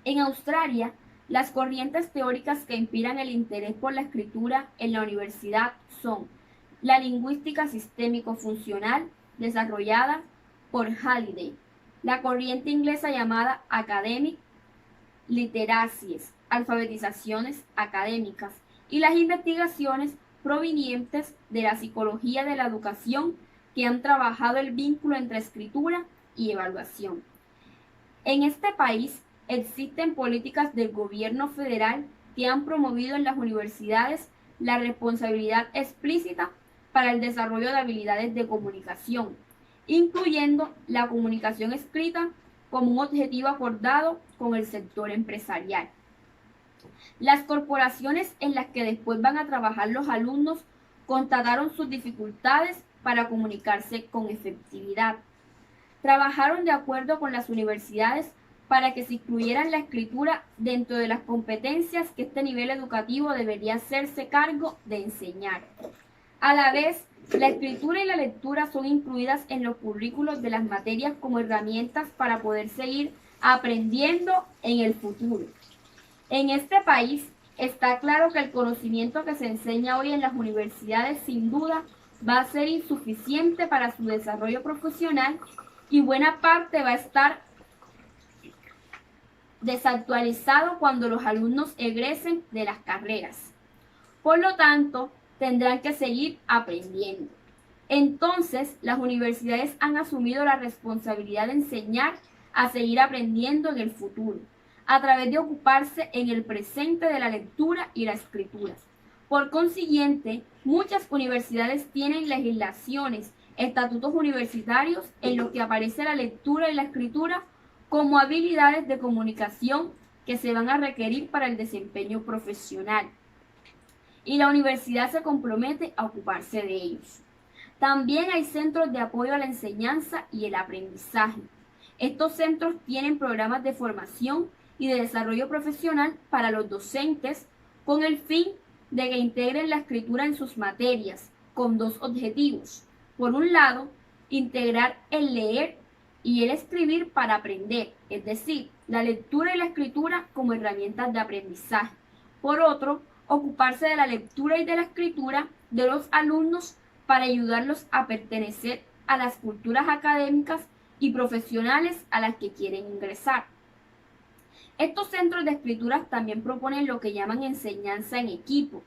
En Australia, las corrientes teóricas que inspiran el interés por la escritura en la universidad son la lingüística sistémico-funcional, desarrollada por Halliday, la corriente inglesa llamada Academic Literacies, alfabetizaciones académicas, y las investigaciones provenientes de la psicología de la educación que han trabajado el vínculo entre escritura y evaluación. En este país existen políticas del gobierno federal que han promovido en las universidades la responsabilidad explícita para el desarrollo de habilidades de comunicación, incluyendo la comunicación escrita como un objetivo acordado con el sector empresarial. Las corporaciones en las que después van a trabajar los alumnos constataron sus dificultades para comunicarse con efectividad. Trabajaron de acuerdo con las universidades para que se incluyeran la escritura dentro de las competencias que este nivel educativo debería hacerse cargo de enseñar. A la vez, la escritura y la lectura son incluidas en los currículos de las materias como herramientas para poder seguir aprendiendo en el futuro. En este país está claro que el conocimiento que se enseña hoy en las universidades sin duda va a ser insuficiente para su desarrollo profesional y buena parte va a estar desactualizado cuando los alumnos egresen de las carreras. Por lo tanto, tendrán que seguir aprendiendo. Entonces, las universidades han asumido la responsabilidad de enseñar a seguir aprendiendo en el futuro, a través de ocuparse en el presente de la lectura y la escritura. Por consiguiente, muchas universidades tienen legislaciones, estatutos universitarios en los que aparece la lectura y la escritura como habilidades de comunicación que se van a requerir para el desempeño profesional. Y la universidad se compromete a ocuparse de ellos. También hay centros de apoyo a la enseñanza y el aprendizaje. Estos centros tienen programas de formación y de desarrollo profesional para los docentes con el fin de que integren la escritura en sus materias, con dos objetivos. Por un lado, integrar el leer y el escribir para aprender, es decir, la lectura y la escritura como herramientas de aprendizaje. Por otro, ocuparse de la lectura y de la escritura de los alumnos para ayudarlos a pertenecer a las culturas académicas y profesionales a las que quieren ingresar. Estos centros de escrituras también proponen lo que llaman enseñanza en equipo.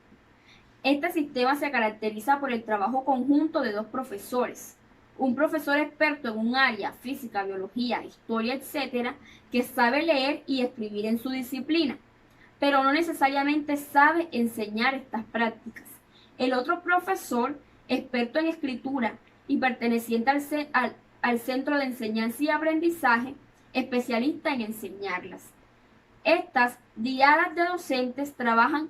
Este sistema se caracteriza por el trabajo conjunto de dos profesores. Un profesor experto en un área, física, biología, historia, etc., que sabe leer y escribir en su disciplina, pero no necesariamente sabe enseñar estas prácticas. El otro profesor, experto en escritura y perteneciente al Centro de Enseñanza y Aprendizaje, especialista en enseñarlas. Estas diadas de docentes trabajan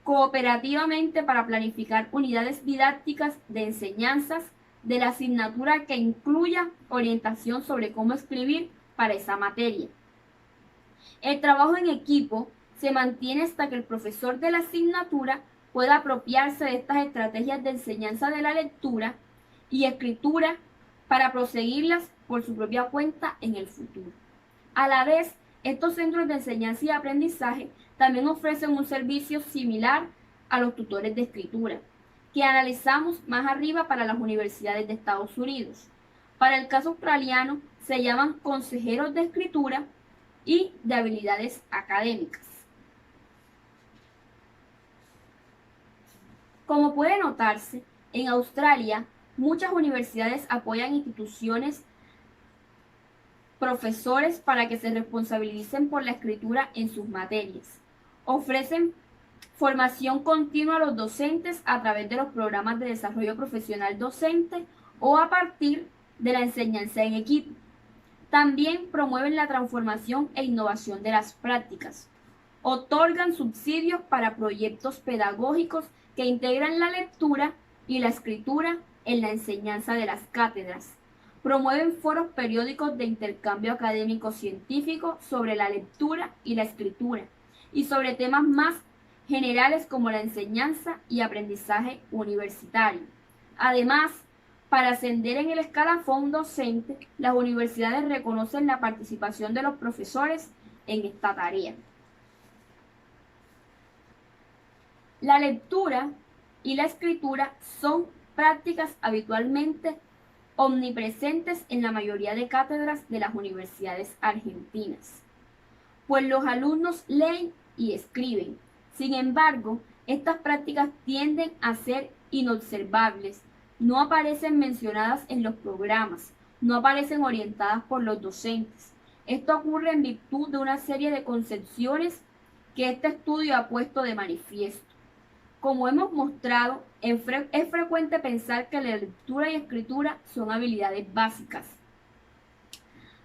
cooperativamente para planificar unidades didácticas de enseñanzas de la asignatura que incluya orientación sobre cómo escribir para esa materia. El trabajo en equipo se mantiene hasta que el profesor de la asignatura pueda apropiarse de estas estrategias de enseñanza de la lectura y escritura para proseguirlas por su propia cuenta en el futuro. A la vez, estos centros de enseñanza y aprendizaje también ofrecen un servicio similar a los tutores de escritura, que analizamos más arriba para las universidades de Estados Unidos. Para el caso australiano, se llaman consejeros de escritura y de habilidades académicas. Como puede notarse, en Australia, muchas universidades apoyan instituciones, profesores para que se responsabilicen por la escritura en sus materias. Ofrecen formación continua a los docentes a través de los programas de desarrollo profesional docente o a partir de la enseñanza en equipo. También promueven la transformación e innovación de las prácticas. Otorgan subsidios para proyectos pedagógicos que integran la lectura y la escritura en la enseñanza de las cátedras. Promueven foros periódicos de intercambio académico científico sobre la lectura y la escritura y sobre temas más generales como la enseñanza y aprendizaje universitario. Además, para ascender en el escalafón docente, las universidades reconocen la participación de los profesores en esta tarea. La lectura y la escritura son prácticas habitualmente omnipresentes en la mayoría de cátedras de las universidades argentinas, pues los alumnos leen y escriben. Sin embargo, estas prácticas tienden a ser inobservables, no aparecen mencionadas en los programas, no aparecen orientadas por los docentes. Esto ocurre en virtud de una serie de concepciones que este estudio ha puesto de manifiesto. Como hemos mostrado, es frecuente pensar que la lectura y escritura son habilidades básicas,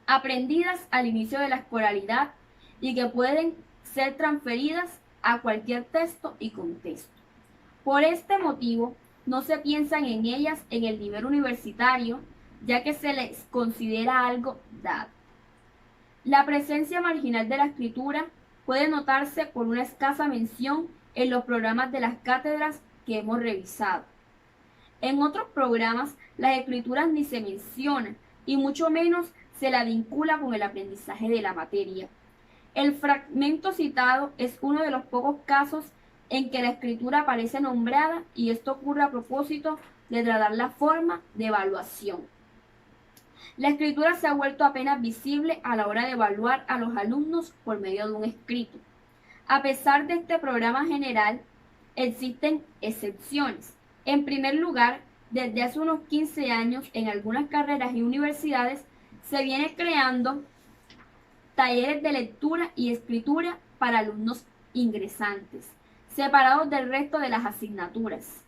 aprendidas al inicio de la escolaridad y que pueden ser transferidas a cualquier texto y contexto. Por este motivo, no se piensan en ellas en el nivel universitario, ya que se les considera algo dado. La presencia marginal de la escritura puede notarse por una escasa mención en los programas de las cátedras que hemos revisado. En otros programas, las escrituras ni se mencionan y mucho menos se la vincula con el aprendizaje de la materia. El fragmento citado es uno de los pocos casos en que la escritura aparece nombrada y esto ocurre a propósito de tratar la forma de evaluación. La escritura se ha vuelto apenas visible a la hora de evaluar a los alumnos por medio de un escrito. A pesar de este programa general, existen excepciones. En primer lugar, desde hace unos 15 años, en algunas carreras y universidades, se viene creando talleres de lectura y escritura para alumnos ingresantes, separados del resto de las asignaturas,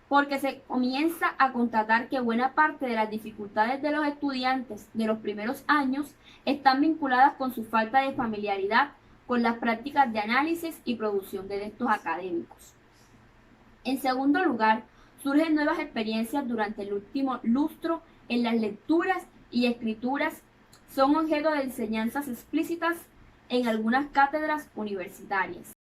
porque se comienza a constatar que buena parte de las dificultades de los estudiantes de los primeros años están vinculadas con su falta de familiaridad con las prácticas de análisis y producción de textos académicos. En segundo lugar, surgen nuevas experiencias durante el último lustro en las lecturas y escrituras son objeto de enseñanzas explícitas en algunas cátedras universitarias.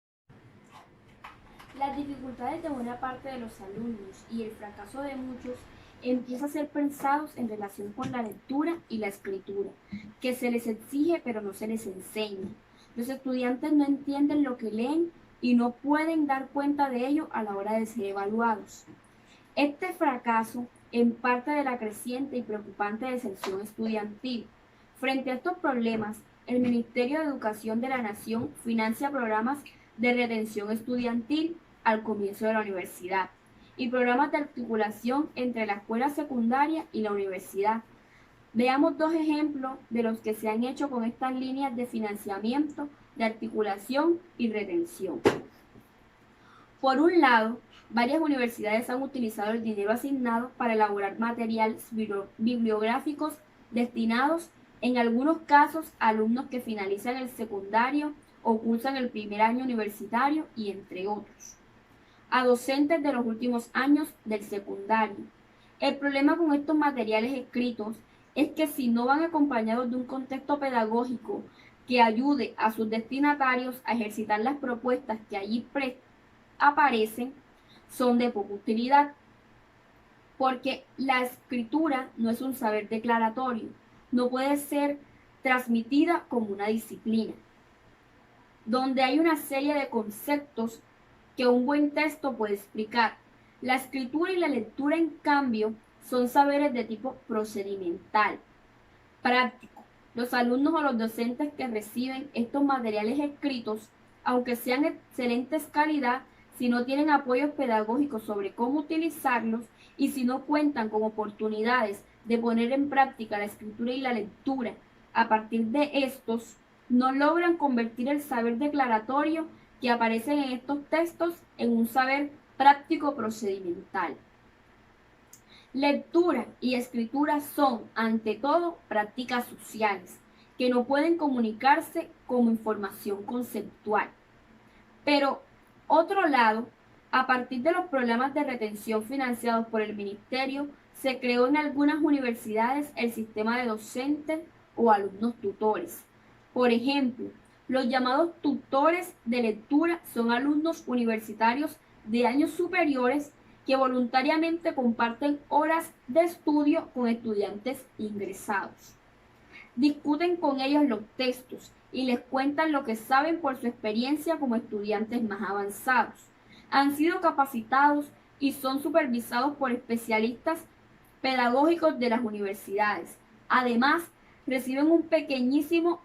Las dificultades de buena parte de los alumnos y el fracaso de muchos empiezan a ser pensados en relación con la lectura y la escritura, que se les exige pero no se les enseña. Los estudiantes no entienden lo que leen y no pueden dar cuenta de ello a la hora de ser evaluados. Este fracaso en parte de la creciente y preocupante deserción estudiantil. Frente a estos problemas, el Ministerio de Educación de la Nación financia programas de retención estudiantil al comienzo de la universidad y programas de articulación entre la escuela secundaria y la universidad. Veamos dos ejemplos de los que se han hecho con estas líneas de financiamiento, de articulación y retención. Por un lado, varias universidades han utilizado el dinero asignado para elaborar materiales bibliográficos destinados, en algunos casos, a alumnos que finalizan el secundario o cursan el primer año universitario y entre otros, a docentes de los últimos años del secundario. El problema con estos materiales escritos es que si no van acompañados de un contexto pedagógico que ayude a sus destinatarios a ejercitar las propuestas que allí aparecen, son de poca utilidad, porque la escritura no es un saber declaratorio, no puede ser transmitida como una disciplina, donde hay una serie de conceptos que un buen texto puede explicar. La escritura y la lectura, en cambio, son saberes de tipo procedimental, práctico. Los alumnos o los docentes que reciben estos materiales escritos, aunque sean de excelente calidad, si no tienen apoyos pedagógicos sobre cómo utilizarlos y si no cuentan con oportunidades de poner en práctica la escritura y la lectura a partir de estos, no logran convertir el saber declaratorio que aparece en estos textos en un saber práctico procedimental. Lectura y escritura son, ante todo, prácticas sociales, que no pueden comunicarse como información conceptual. Pero, otro lado, a partir de los programas de retención financiados por el Ministerio, se creó en algunas universidades el sistema de docentes o alumnos tutores. Por ejemplo, los llamados tutores de lectura son alumnos universitarios de años superiores que voluntariamente comparten horas de estudio con estudiantes ingresados. Discuten con ellos los textos y les cuentan lo que saben por su experiencia como estudiantes más avanzados. Han sido capacitados y son supervisados por especialistas pedagógicos de las universidades. Además, reciben un pequeñísimo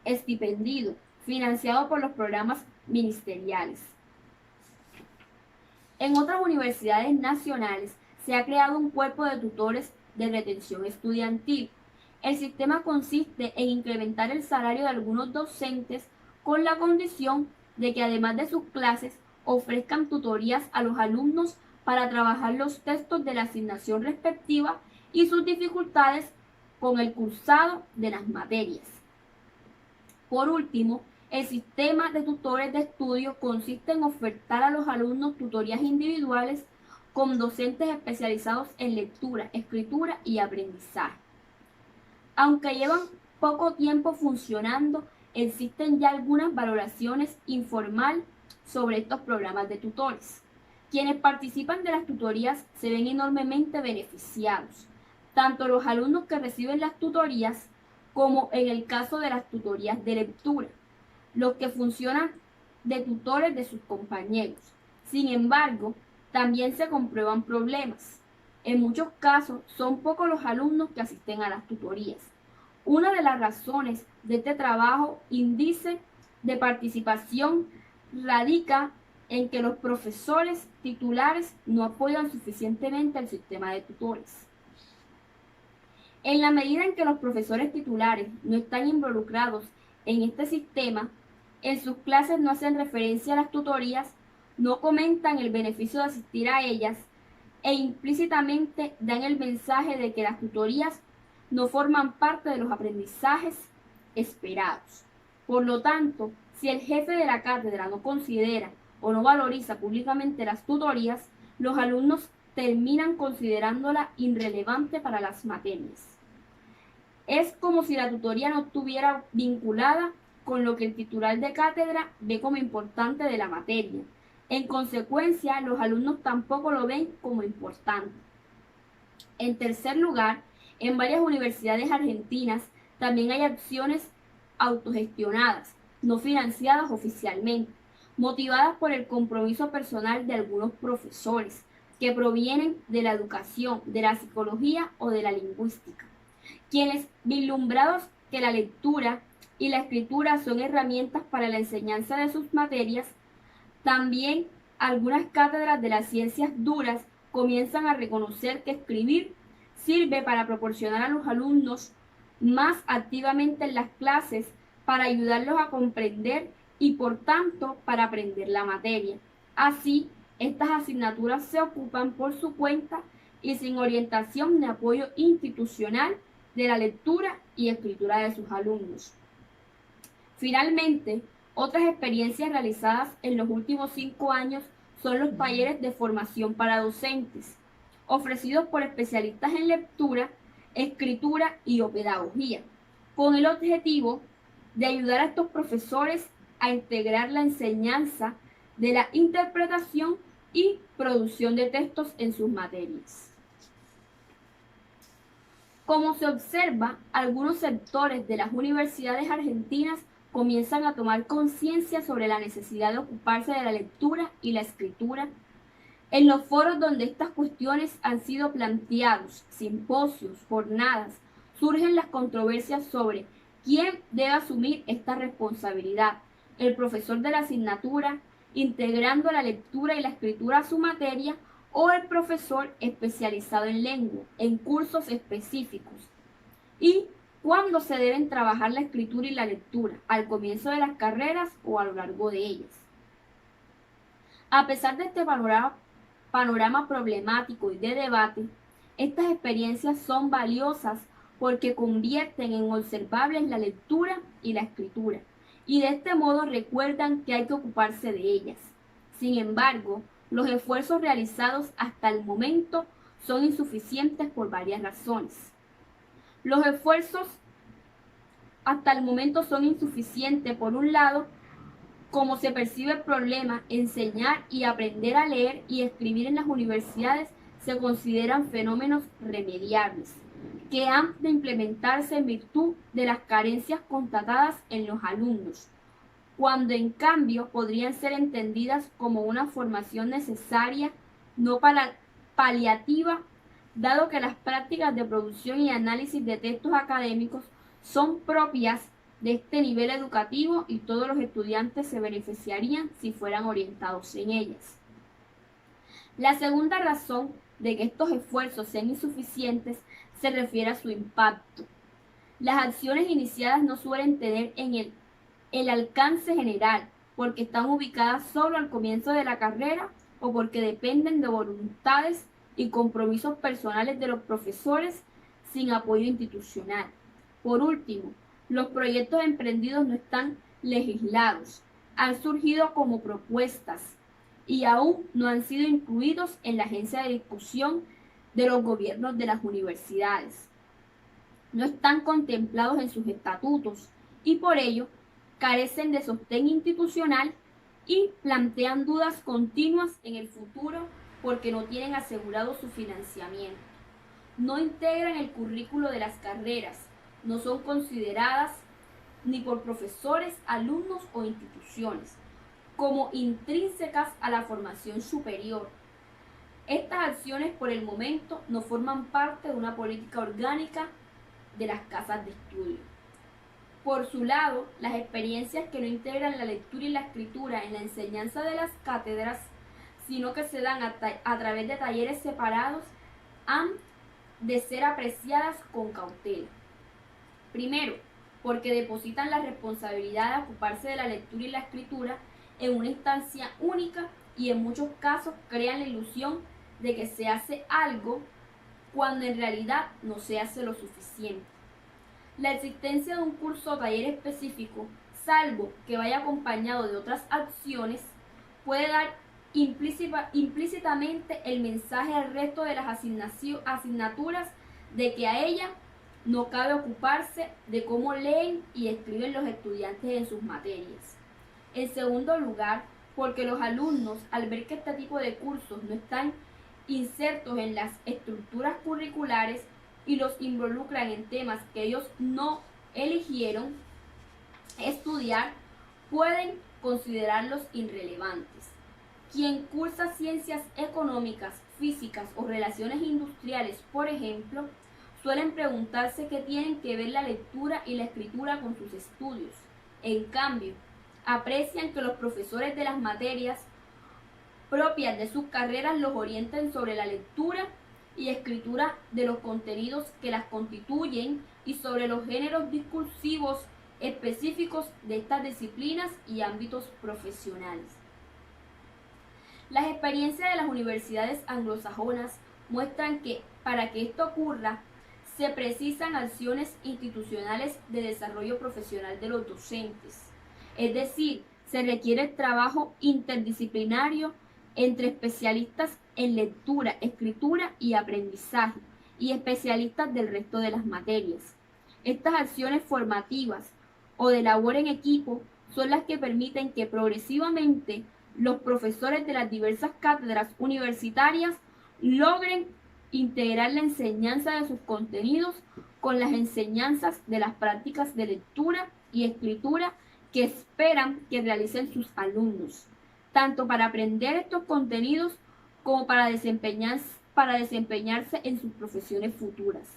estipendio financiado por los programas ministeriales. En otras universidades nacionales se ha creado un cuerpo de tutores de retención estudiantil. El sistema consiste en incrementar el salario de algunos docentes con la condición de que además de sus clases ofrezcan tutorías a los alumnos para trabajar los textos de la asignación respectiva y sus dificultades con el cursado de las materias. Por último, el sistema de tutores de estudio consiste en ofertar a los alumnos tutorías individuales con docentes especializados en lectura, escritura y aprendizaje. Aunque llevan poco tiempo funcionando, existen ya algunas valoraciones informales sobre estos programas de tutores. Quienes participan de las tutorías se ven enormemente beneficiados, tanto los alumnos que reciben las tutorías como en el caso de las tutorías de lectura, los que funcionan de tutores de sus compañeros. Sin embargo, también se comprueban problemas. En muchos casos, son pocos los alumnos que asisten a las tutorías. Una de las razones de este trabajo índice de participación radica en que los profesores titulares no apoyan suficientemente el sistema de tutores. En la medida en que los profesores titulares no están involucrados en este sistema, en sus clases no hacen referencia a las tutorías, no comentan el beneficio de asistir a ellas e implícitamente dan el mensaje de que las tutorías no forman parte de los aprendizajes esperados. Por lo tanto, si el jefe de la cátedra no considera o no valoriza públicamente las tutorías, los alumnos terminan considerándola irrelevante para las materias. Es como si la tutoría no estuviera vinculada con lo que el titular de cátedra ve como importante de la materia. En consecuencia, los alumnos tampoco lo ven como importante. En tercer lugar, en varias universidades argentinas también hay acciones autogestionadas, no financiadas oficialmente, motivadas por el compromiso personal de algunos profesores que provienen de la educación, de la psicología o de la lingüística, quienes, vislumbrados que la lectura y la escritura son herramientas para la enseñanza de sus materias, también algunas cátedras de las ciencias duras comienzan a reconocer que escribir sirve para proporcionar a los alumnos más activamente en las clases para ayudarlos a comprender y por tanto para aprender la materia. Así, estas asignaturas se ocupan por su cuenta y sin orientación ni apoyo institucional de la lectura y escritura de sus alumnos. Finalmente, otras experiencias realizadas en los últimos 5 años son los talleres de formación para docentes, ofrecidos por especialistas en lectura, escritura y o pedagogía, con el objetivo de ayudar a estos profesores a integrar la enseñanza de la interpretación y producción de textos en sus materias. Como se observa, algunos sectores de las universidades argentinas comienzan a tomar conciencia sobre la necesidad de ocuparse de la lectura y la escritura. En los foros donde estas cuestiones han sido planteados, simposios, jornadas, surgen las controversias sobre quién debe asumir esta responsabilidad, el profesor de la asignatura, integrando la lectura y la escritura a su materia, o el profesor especializado en lengua, en cursos específicos. Y cuándo se deben trabajar la escritura y la lectura, al comienzo de las carreras o a lo largo de ellas. A pesar de este panorama problemático y de debate, estas experiencias son valiosas porque convierten en observables la lectura y la escritura y de este modo recuerdan que hay que ocuparse de ellas. Sin embargo, los esfuerzos realizados hasta el momento son insuficientes por varias razones. Los esfuerzos hasta el momento son insuficientes, por un lado, como se percibe el problema, enseñar y aprender a leer y escribir en las universidades se consideran fenómenos remediables, que han de implementarse en virtud de las carencias constatadas en los alumnos, cuando en cambio podrían ser entendidas como una formación necesaria, no paliativa, dado que las prácticas de producción y análisis de textos académicos son propias de este nivel educativo y todos los estudiantes se beneficiarían si fueran orientados en ellas. La segunda razón de que estos esfuerzos sean insuficientes se refiere a su impacto. Las acciones iniciadas no suelen tener en el alcance general porque están ubicadas solo al comienzo de la carrera o porque dependen de voluntades y compromisos personales de los profesores sin apoyo institucional. Por último, los proyectos emprendidos no están legislados, han surgido como propuestas y aún no han sido incluidos en la agencia de discusión de los gobiernos de las universidades. No están contemplados en sus estatutos y por ello carecen de sostén institucional y plantean dudas continuas en el futuro porque no tienen asegurado su financiamiento. No integran el currículo de las carreras, no son consideradas ni por profesores, alumnos o instituciones como intrínsecas a la formación superior. Estas acciones por el momento no forman parte de una política orgánica de las casas de estudio. Por su lado, las experiencias que no integran la lectura y la escritura en la enseñanza de las cátedras, sino que se dan a través de talleres separados, han de ser apreciadas con cautela. Primero, porque depositan la responsabilidad de ocuparse de la lectura y la escritura en una instancia única y en muchos casos crean la ilusión de que se hace algo cuando en realidad no se hace lo suficiente. La existencia de un curso o taller específico, salvo que vaya acompañado de otras acciones, puede dar implícitamente el mensaje al resto de las asignaturas de que a ella no cabe ocuparse de cómo leen y escriben los estudiantes en sus materias. En segundo lugar, porque los alumnos, al ver que este tipo de cursos no están insertos en las estructuras curriculares y los involucran en temas que ellos no eligieron estudiar, pueden considerarlos irrelevantes. Quien cursa ciencias económicas, físicas o relaciones industriales, por ejemplo, suelen preguntarse qué tienen que ver la lectura y la escritura con sus estudios. En cambio, aprecian que los profesores de las materias propias de sus carreras los orienten sobre la lectura y escritura de los contenidos que las constituyen y sobre los géneros discursivos específicos de estas disciplinas y ámbitos profesionales. Las experiencias de las universidades anglosajonas muestran que para que esto ocurra se precisan acciones institucionales de desarrollo profesional de los docentes. Es decir, se requiere trabajo interdisciplinario entre especialistas en lectura, escritura y aprendizaje y especialistas del resto de las materias. Estas acciones formativas o de labor en equipo son las que permiten que progresivamente los profesores de las diversas cátedras universitarias logren integrar la enseñanza de sus contenidos con las enseñanzas de las prácticas de lectura y escritura que esperan que realicen sus alumnos, tanto para aprender estos contenidos como para desempeñarse en sus profesiones futuras.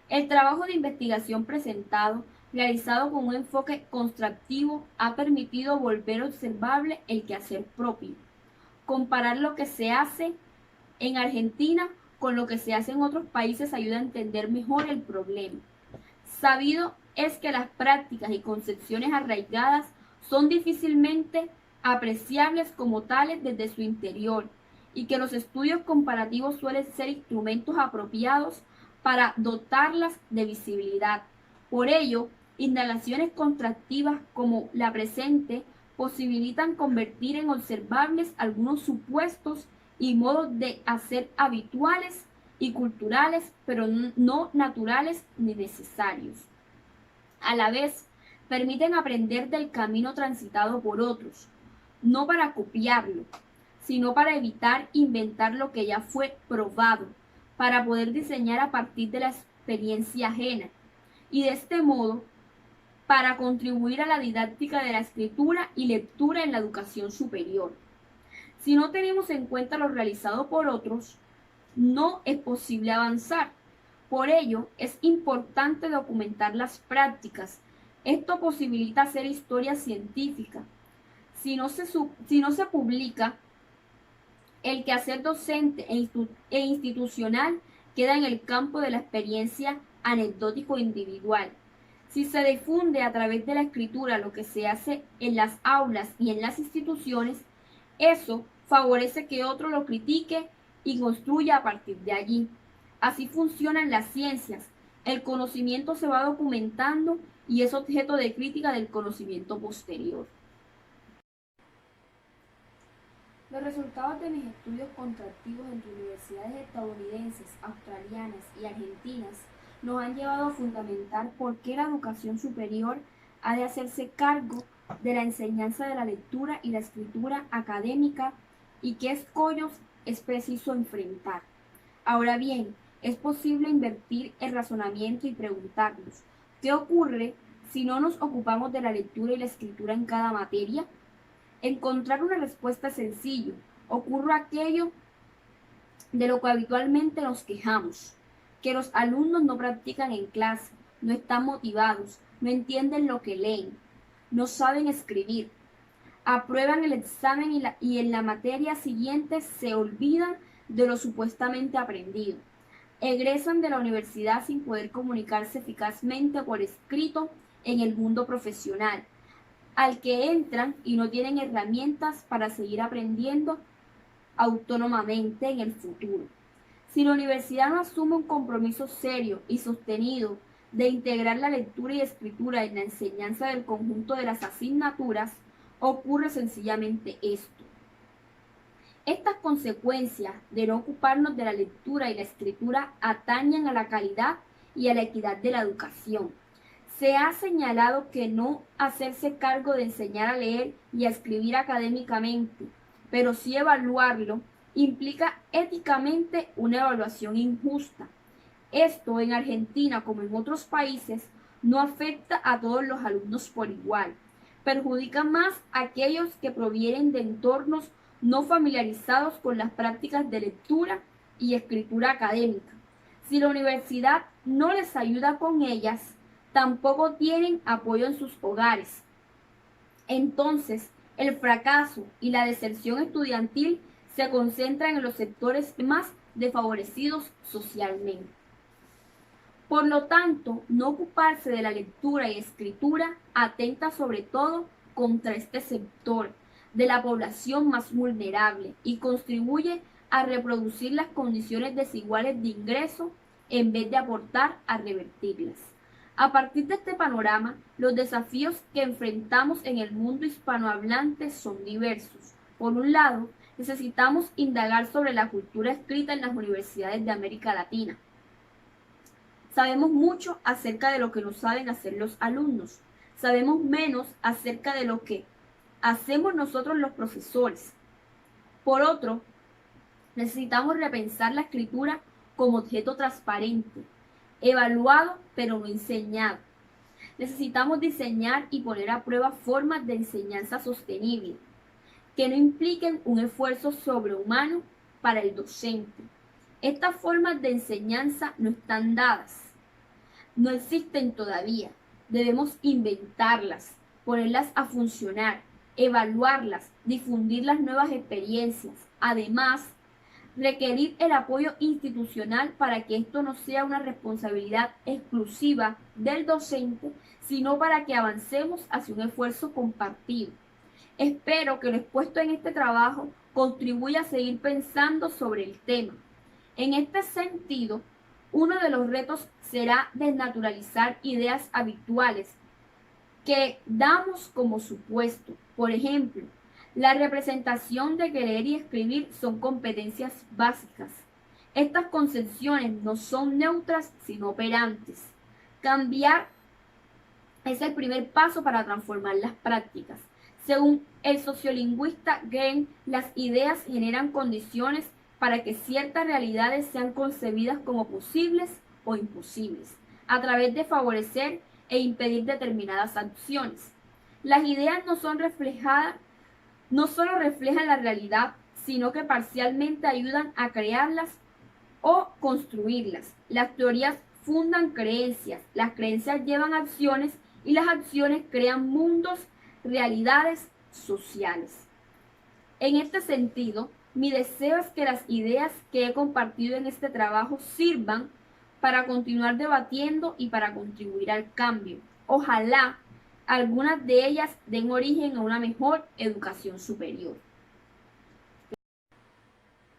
El trabajo de investigación presentado, realizado con un enfoque constructivo, ha permitido volver observable el quehacer propio, comparar lo que se hace en Argentina con lo que se hace en otros países ayuda a entender mejor el problema. Sabido es que las prácticas y concepciones arraigadas son difícilmente apreciables como tales desde su interior y que los estudios comparativos suelen ser instrumentos apropiados para dotarlas de visibilidad. Por ello, Indagaciones contrastivas como la presente posibilitan convertir en observables algunos supuestos y modos de hacer habituales y culturales, pero no naturales ni necesarios. A la vez, permiten aprender del camino transitado por otros, no para copiarlo, sino para evitar inventar lo que ya fue probado, para poder diseñar a partir de la experiencia ajena. Y de este modo, para contribuir a la didáctica de la escritura y lectura en la educación superior. Si no tenemos en cuenta lo realizado por otros, no es posible avanzar. Por ello, es importante documentar las prácticas. Esto posibilita hacer historia científica. Si no se publica, el quehacer docente e institucional queda en el campo de la experiencia anecdótico individual. Si se difunde a través de la escritura lo que se hace en las aulas y en las instituciones, eso favorece que otro lo critique y construya a partir de allí. Así funcionan las ciencias. El conocimiento se va documentando y es objeto de crítica del conocimiento posterior. Los resultados de mis estudios contrastivos entre universidades estadounidenses, australianas y argentinas nos han llevado a fundamentar por qué la educación superior ha de hacerse cargo de la enseñanza de la lectura y la escritura académica y qué escollos es preciso enfrentar. Ahora bien, es posible invertir el razonamiento y preguntarnos, ¿qué ocurre si no nos ocupamos de la lectura y la escritura en cada materia? Encontrar una respuesta es sencillo. Ocurre aquello de lo que habitualmente nos quejamos, que los alumnos no practican en clase, no están motivados, no entienden lo que leen, no saben escribir, aprueban el examen y en la materia siguiente se olvidan de lo supuestamente aprendido. Egresan de la universidad sin poder comunicarse eficazmente por escrito en el mundo profesional, al que entran y no tienen herramientas para seguir aprendiendo autónomamente en el futuro. Si la universidad no asume un compromiso serio y sostenido de integrar la lectura y escritura en la enseñanza del conjunto de las asignaturas, ocurre sencillamente esto. Estas consecuencias de no ocuparnos de la lectura y la escritura atañen a la calidad y a la equidad de la educación. Se ha señalado que no hacerse cargo de enseñar a leer y a escribir académicamente, pero sí evaluarlo, implica éticamente una evaluación injusta. Esto en Argentina como en otros países no afecta a todos los alumnos por igual. Perjudica más a aquellos que provienen de entornos no familiarizados con las prácticas de lectura y escritura académica. Si la universidad no les ayuda con ellas, tampoco tienen apoyo en sus hogares. Entonces, el fracaso y la deserción estudiantil se concentran en los sectores más desfavorecidos socialmente. Por lo tanto, no ocuparse de la lectura y escritura atenta sobre todo contra este sector de la población más vulnerable y contribuye a reproducir las condiciones desiguales de ingreso en vez de aportar a revertirlas. A partir de este panorama, los desafíos que enfrentamos en el mundo hispanohablante son diversos. Por un lado, necesitamos indagar sobre la cultura escrita en las universidades de América Latina. Sabemos mucho acerca de lo que no saben hacer los alumnos. Sabemos menos acerca de lo que hacemos nosotros los profesores. Por otro, necesitamos repensar la escritura como objeto transparente, evaluado pero no enseñado. Necesitamos diseñar y poner a prueba formas de enseñanza sostenible, que no impliquen un esfuerzo sobrehumano para el docente. Estas formas de enseñanza no están dadas, no existen todavía. Debemos inventarlas, ponerlas a funcionar, evaluarlas, difundir las nuevas experiencias. Además, requerir el apoyo institucional para que esto no sea una responsabilidad exclusiva del docente, sino para que avancemos hacia un esfuerzo compartido. Espero que lo expuesto en este trabajo contribuya a seguir pensando sobre el tema. En este sentido, uno de los retos será desnaturalizar ideas habituales que damos como supuesto. Por ejemplo, la representación de que leer y escribir son competencias básicas. Estas concepciones no son neutras, sino operantes. Cambiar es el primer paso para transformar las prácticas. Según el sociolingüista Green, las ideas generan condiciones para que ciertas realidades sean concebidas como posibles o imposibles, a través de favorecer e impedir determinadas acciones. Las ideas no solo reflejan la realidad, sino que parcialmente ayudan a crearlas o construirlas. Las teorías fundan creencias, las creencias llevan acciones y las acciones crean mundos, realidades sociales. En este sentido, mi deseo es que las ideas que he compartido en este trabajo sirvan para continuar debatiendo y para contribuir al cambio. Ojalá algunas de ellas den origen a una mejor educación superior.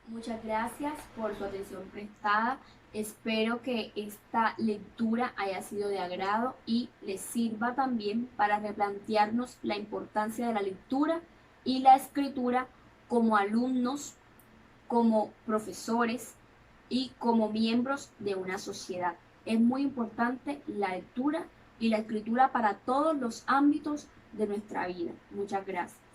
Muchas gracias por su atención prestada. Espero que esta lectura haya sido de agrado y les sirva también para replantearnos la importancia de la lectura y la escritura como alumnos, como profesores y como miembros de una sociedad. Es muy importante la lectura y la escritura para todos los ámbitos de nuestra vida. Muchas gracias.